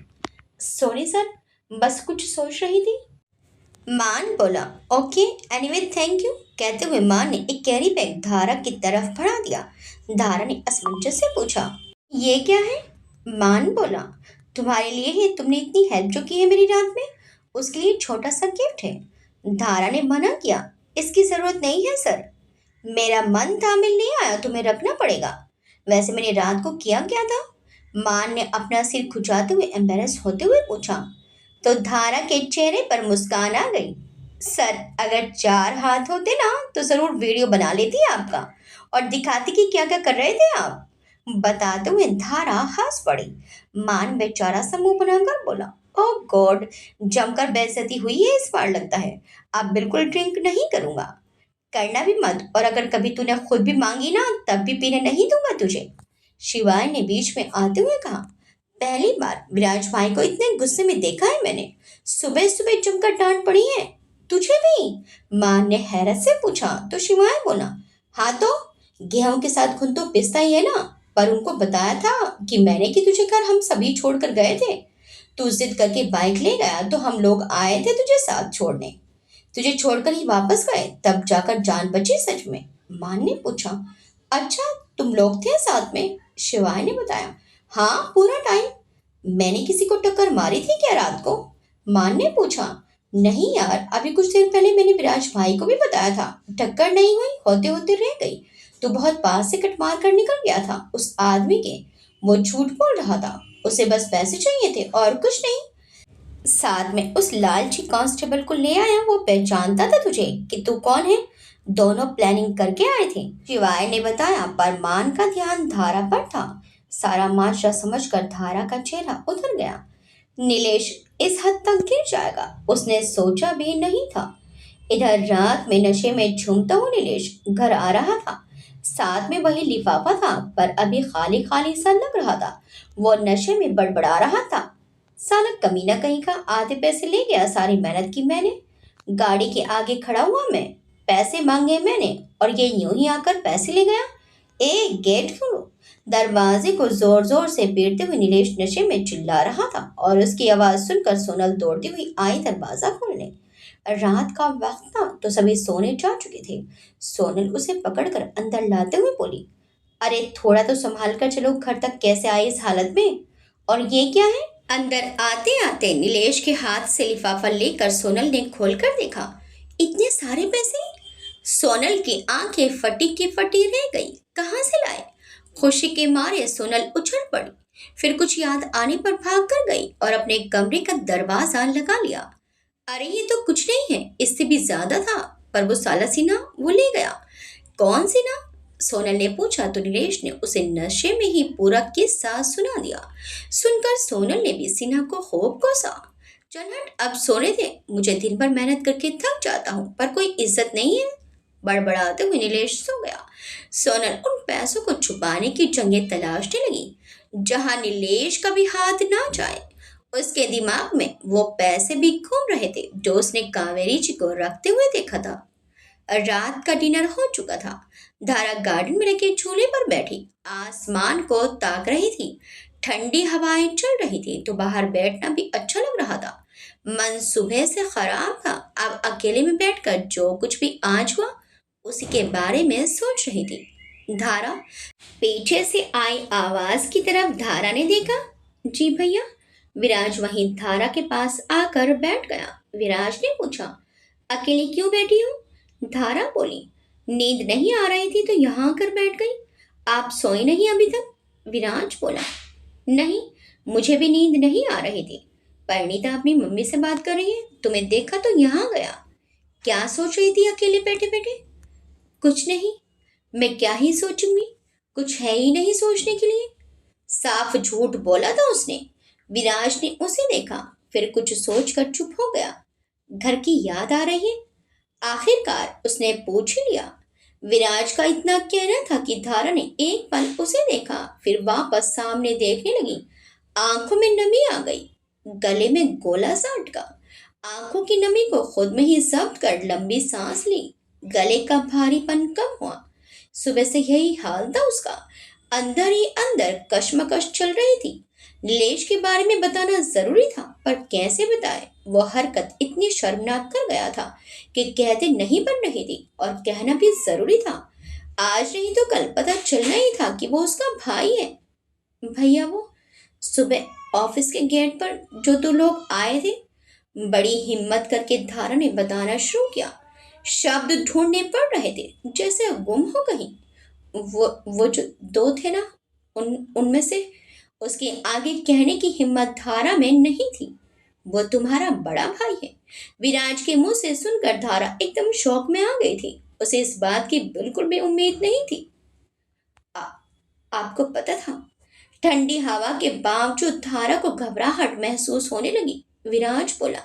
सॉरी सर, बस कुछ सोच रही थी। मान बोला, ओके एनीवे थैंक यू। कहते हुए मान ने एक कैरी बैग धारा की तरफ बढ़ा दिया। धारा ने असमंजस से पूछा, ये क्या है? मान बोला, तुम्हारे लिए है, तुमने इतनी हेल्प जो की है मेरी रात में, उसके लिए छोटा सा गिफ्ट है। धारा ने मना किया, इसकी जरूरत नहीं है सर, मेरा मन था मिलने आया, तुम्हें रखना पड़ेगा। वैसे मैंने रात को किया क्या था? मान ने अपना सिर खुजाते हुए एम्बेरस होते हुए पूछा। तो धारा के चेहरे पर मुस्कान आ गई। सर, अगर चार हाथ होते ना तो जरूर वीडियो बना लेती आपका और दिखाती कि क्या क्या कर रहे थे आप। बताते हुए धारा हंस पड़ी। मान बेचारा सा मुंह बनाकर बोला, ओह गॉड, जमकर बेइज्जती हुई है इस बार लगता है। अब बिल्कुल ड्रिंक नहीं करूंगा, करना भी मत, और अगर कभी तूने खुद भी मांगी ना तब भी पीने नहीं दूंगा तुझे। शिवाय ने बीच में आते हुए कहा। पहली बार विराज भाई को इतने गुस्से में देखा है मैंने। सुबह सुबह जमकर डांट पड़ी है। तुझे भी? मां ने हैरत से पूछा तो शिवाय बोला, हाँ तो गेहूं के साथ खून तो पिसता ही है ना। पर उनको बताया था कि मैंने कि तुझे घर हम सभी छोड़कर गए थे। तू जिद करके बाइक ले गया तो हम लोग आए थे तुझे साथ छोड़ने। तुझे छोड़कर ही वापस गए, तब जाकर जान बची सच में? मान ने पूछा। अच्छा, तुम लोग थे साथ में? शिवाय ने बताया। हाँ, पूरा टाइम। मैंने किसी को टक्कर मारी थी क्या रात को? मान ने पूछा। नहीं यार, अभी कुछ देर पहले मैंने विराज भाई को भी बताया था। टक्कर नहीं हुई, होते होते रह गई। तो बहुत पास से कट मार कर निकल गया था उस आदमी के। वो झूठ बोल रहा था। उसे बस पैसे चाहिए थे और कुछ नहीं। साथ में उस लालची कांस्टेबल को ले आया। वो पहचानता था तुझे कि तू कौन है। दोनों प्लानिंग करके आए थे, शिवाय ने बताया। पर मान का ध्यान धारा पर था। सारा माशरा समझकर धारा का चेहरा उतर गया। नीलेश इस हद तक गिर जाएगा उसने सोचा भी नहीं था। इधर रात में नशे में झूमता हुआ नीलेश घर आ रहा था। साथ में वही लिफाफा था, पर अभी खाली खाली सा लग रहा था। वो नशे में बड़बड़ा रहा था, साला कमीना कहीं का, आधे पैसे ले गया, सारी मेहनत की मैंने। गाड़ी के आगे खड़ा हुआ मैं, पैसे मांगे मैंने और ये यूं ही आकर पैसे ले गया। ए गेट खोलो। दरवाजे को जोर जोर से पीटते हुए नीलेश नशे में चिल्ला रहा था और उसकी आवाज सुनकर सोनल दौड़ती हुई आई दरवाजा खोलने। रात का वक्त था तो सभी सोने जा चुके थे। सोनल उसे पकड़कर अंदर लाते हुए बोली, अरे थोड़ा तो संभाल कर चलो, घर तक कैसे आई इस हालत में? और ये क्या है? अंदर आते आते नीलेश के हाथ से लिफाफा लेकर सोनल ने खोलकर देखा। इतने सारे पैसे! सोनल की आंखें फटी की फटी रह गई। कहाँ से लाए? खुशी के मारे सोनल उछल पड़ी। फिर कुछ याद आने पर भाग कर गई और अपने कमरे का दरवाजा लगा लिया। अरे ये तो कुछ नहीं है, इससे भी ज्यादा था। पर वो साला सीना वो ले गया। कौन सीना? सोनल ने पूछा तो नीलेश ने उसे नशे में ही पूरा किस्सा सुना दिया। सुनकर सोनल ने भी सीना को खूब कोसा। चल हट, अब सोने दे, मुझे दिन भर मेहनत करके थक जाता हूँ, पर कोई इज्जत नहीं है। बड़बड़ाते हुए नीलेश सो गया। सोनल उन पैसों को छुपाने की जगह तलाशने लगी जहां नीलेश का भी हाथ ना जाए। उसके दिमाग में वो पैसे भी घूम रहे थे जो उसने कावेरी जी को रखते हुए देखा था। रात का डिनर हो चुका था। धारा गार्डन में रखे झूले पर बैठी आसमान को ताक रही थी। ठंडी हवाएं चल रही थी तो बाहर बैठना भी अच्छा लग रहा था। मन सुबह से खराब था। अब अकेले में बैठकर जो कुछ भी आज हुआ उसी के बारे में सोच रही थी। धारा, पीछे से आई आवाज की तरफ धारा ने देखा। जी भैया। विराज वहीं धारा के पास आकर बैठ गया। विराज ने पूछा, अकेली क्यों बैठी हो? धारा बोली, नींद नहीं आ रही थी तो यहाँ आकर बैठ गई। आप सोई नहीं अभी तक? विराज बोला, नहीं, मुझे भी नींद नहीं आ रही थी। परिणीता अपनी मम्मी से बात कर रही है, तुम्हें देखा तो यहाँ गया। क्या सोच रही थी अकेले बैठे बैठे? कुछ नहीं, मैं क्या ही सोचूंगी, कुछ है ही नहीं सोचने के लिए। साफ झूठ बोला था उसने। विराज ने उसे देखा, फिर कुछ सोचकर चुप हो गया। घर की याद आ रही है? आखिरकार उसने पूछ ही लिया। विराज का इतना कहना था कि धारा ने एक पल उसे देखा, फिर वापस सामने देखने लगी। आंखों में नमी आ गई, गले में गोला सा अटका। आंखों की नमी को खुद में ही जब्त कर लंबी सांस ली। गले का भारीपन कम हुआ। सुबह से यही हाल था उसका। अंदर ही अंदर कश्मकश चल रही थी। नीलेश के बारे में बताना जरूरी था, पर कैसे बताए? वो हरकत इतनी शर्मनाक कर गया था कि कहते नहीं बन रही थी और कहना भी जरूरी था। आज नहीं तो कल पता चलना ही था कि वो उसका भाई है। भैया, वो सुबह ऑफिस के गेट पर जो दो लोग आए थे, बड़ी हिम्मत करके धारा ने बताना शुरू किया। शब्द ढूंढने पड़ रहे थे जैसे गुम हो कहीं। वो जो दो थे ना, उनमें से उसके आगे कहने की हिम्मत धारा में नहीं थी। वो तुम्हारा बड़ा भाई है। विराज के मुंह से सुनकर धारा एकदम शौक में आ गई थी। उसे इस बात की बिल्कुल भी उम्मीद नहीं थी। आ, आपको पता था? ठंडी हवा के बावजूद धारा को घबराहट महसूस होने लगी। विराज बोला,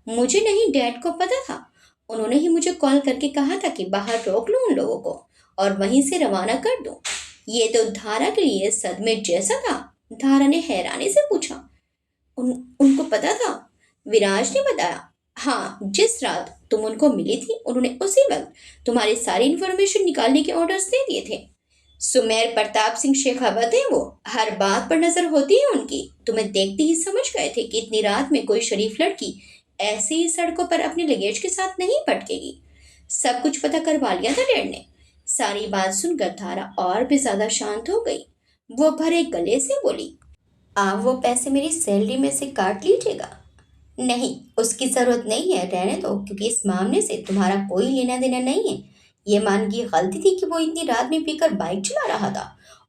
मुझे नहीं, डैड को पता था। उन्होंने ही मुझे कॉल करके कहा था कि बाहर रोक लो उन लोगों को और वहीं से रवाना कर दो। ये तो धारा के लिए सदमे जैसा था। धारा ने हैरानी से पूछा, उनको पता था? विराज ने बताया, हाँ, जिस रात तुम उनको मिली थी उन्होंने उसी वक्त तुम्हारी सारी इन्फॉर्मेशन निकालने के ऑर्डर्स दे दिए थे। सुमेर प्रताप सिंह शेखावत है वो, हर बात पर नजर होती है उनकी। तुम्हें देखते ही समझ गए थे कि इतनी रात में कोई शरीफ लड़की ऐसी ही सड़कों पर अपने लगेज के साथ नहीं भटकेगी। सब कुछ पता करवा लिया था डैड ने। सारी बात सुनकर धारा और भी ज्यादा शांत हो गई। वो भरे गले से बोली, आप वो पैसे मेरी सैलरी में से काट लीजिएगा। नहीं, उसकी जरूरत नहीं है, रहने दो, क्योंकि इस मामले से तुम्हारा कोई लेना देना नहीं है। ये मान की गलती थी कि वो इतनी रात में पीकर बाइक चला रहा था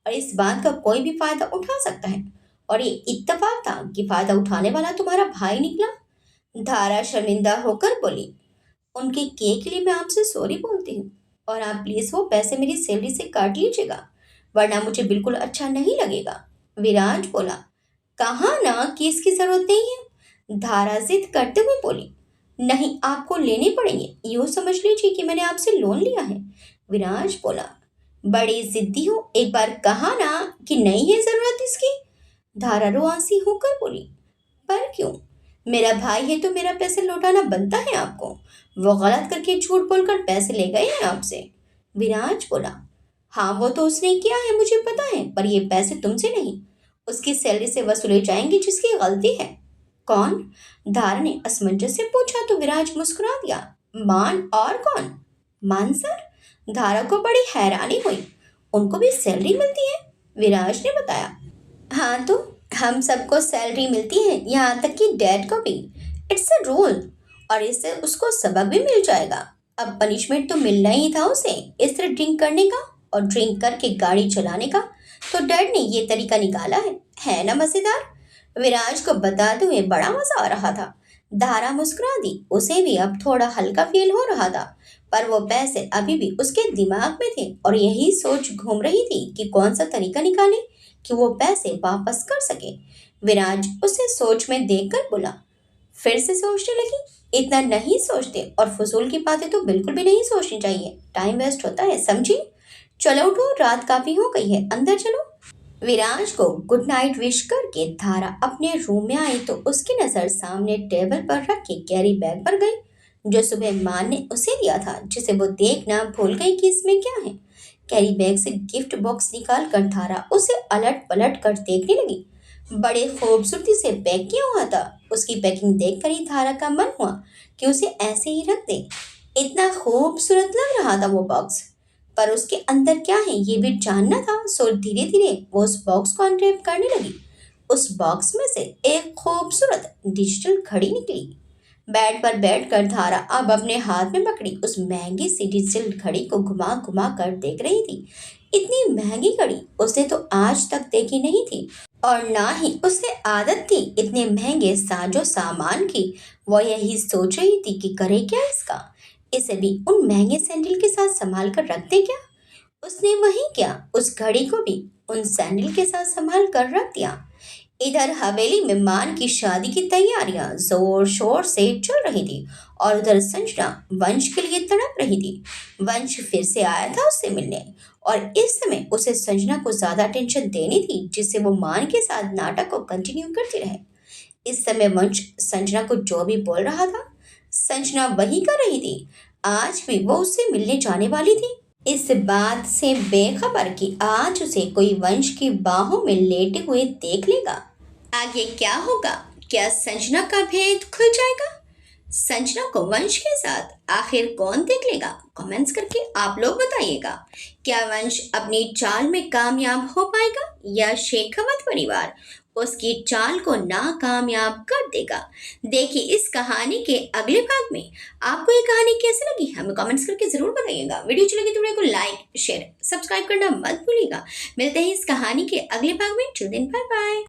और इस बात का कोई भी फायदा उठा सकता है। और ये इत्तेफाक था कि फायदा उठाने वाला तुम्हारा भाई निकला। धारा शर्मिंदा होकर बोली, उनके के लिए मैं आपसे सॉरी बोलती हूँ और आप प्लीज वो पैसे मेरी सैलरी से काट लीजिएगा, वरना मुझे बिल्कुल अच्छा नहीं लगेगा। विराज बोला, कहा ना कि इसकी जरूरत नहीं है। धारा जिद करते हुए बोली, नहीं, आपको लेने पड़ेंगे, यूं समझ लीजिए कि मैंने आपसे लोन लिया है। विराज बोला, बड़ी जिद्दी हो, एक बार कहा ना कि नहीं है जरूरत इसकी। धारा रुआसी होकर बोली, पर क्यों? मेरा भाई है तो मेरा पैसे लौटाना बनता है आपको। वो गलत करके झूठ बोलकर पैसे ले गए हैं आपसे। विराज बोला, हाँ वो तो उसने किया है, मुझे पता है, पर ये पैसे तुमसे नहीं, उसकी सैलरी से वसूले जाएंगे जिसकी गलती है। कौन? धारा ने असमंजस से पूछा तो विराज मुस्कुरा दिया। मान और कौन? मान सर। धारा को बड़ी हैरानी हुई। उनको भी सैलरी मिलती है? विराज ने बताया, हाँ तो हम सबको सैलरी मिलती है, यहाँ तक कि डैड को भी। It's a rule. और इससे उसको सबक भी मिल जाएगा। अब पनिशमेंट तो मिलना ही था उसे, इस तरह ड्रिंक करने का और ड्रिंक करके गाड़ी चलाने का। तो डैड ने ये तरीका निकाला है ना मजेदार? विराज को बताते हुए बड़ा मजा आ रहा था। धारा मुस्कुरा दी, उसे भी अब थोड़ा हल्का फील हो रहा था। पर वो पैसे अभी भी उसके दिमाग में थे और यही सोच घूम रही थी कि कौन सा तरीका निकाले कि वो पैसे वापस कर सके। विराज उसे सोच में देखकर बोला, फिर से सोचने लगी? इतना नहीं सोचते, और फजूल की बातें तो बिल्कुल भी नहीं सोचनी चाहिए, टाइम वेस्ट होता है, समझी? चलो उठो, रात काफी हो गई है, अंदर चलो। विराज को गुड नाइट विश करके धारा अपने रूम में आई तो उसकी नजर सामने टेबल पर रखे कैरी बैग पर गई, जो सुबह माँ ने उसे दिया था, जिसे वो देखना भूल गई कि इसमें क्या है। कैरी बैग से गिफ्ट बॉक्स निकाल कर धारा उसे अलट पलट कर देखने लगी। बड़े खूबसूरती से पैक किया हुआ था। उसकी पैकिंग देखकर ही धारा का मन हुआ कि उसे ऐसे ही रख दे। इतना खूबसूरत लग रहा था वो बॉक्स, पर उसके अंदर क्या है ये भी जानना था। सो धीरे धीरे वो उस बॉक्स को अनरैप करने लगी। उस बॉक्स में से एक खूबसूरत डिजिटल घड़ी निकली। बेड पर बैठकर धारा अब अपने हाथ में पकड़ी उस महंगी सी डिजिटल घड़ी को घुमा घुमा कर देख रही थी। इतनी महंगी घड़ी उसने तो आज तक देखी नहीं थी, और ना ही उसे आदत थी इतने महंगे साजो सामान की। वो यही सोच रही थी कि करे क्या इसका, इसे भी उन महंगे सैंडल के साथ संभाल कर रख दे क्या। उसने वही क्या, उस घड़ी को भी उन सैंडल के साथ संभाल कर रख दिया। इधर हवेली में मान की शादी की तैयारियां जोर शोर से चल रही थी और उधर संजना वंश के लिए तड़प रही थी। वंश फिर से आया था उससे मिलने, और इस समय उसे संजना को ज्यादा टेंशन देनी थी, जिससे वो मान के साथ नाटक को कंटिन्यू करती रहे। इस समय वंश संजना को जो भी बोल रहा था संजना वही कर रही थी। आज भी वो उससे मिलने जाने वाली थी, इस बात से बेखबर कि आज उसे कोई वंश की बाहों में लेटे हुए देख लेगा। आगे क्या होगा? क्या संजना का भेद खुल जाएगा? संजना को वंश के साथ आखिर कौन देख लेगा? कमेंट्स करके आप लोग बताइएगा। क्या वंश अपनी चाल में कामयाब हो पाएगा या शेखावत परिवार उसकी चाल को नाकामयाब कर देगा? देखिए इस कहानी के अगले भाग में। आपको ये कहानी कैसी लगी हमें कमेंट्स करके जरूर बताइएगा। वीडियो अच्छी लगी तो वीडियो को लाइक शेयर सब्सक्राइब करना मत भूलिएगा। मिलते हैं इस कहानी के अगले भाग में। Till then bye bye.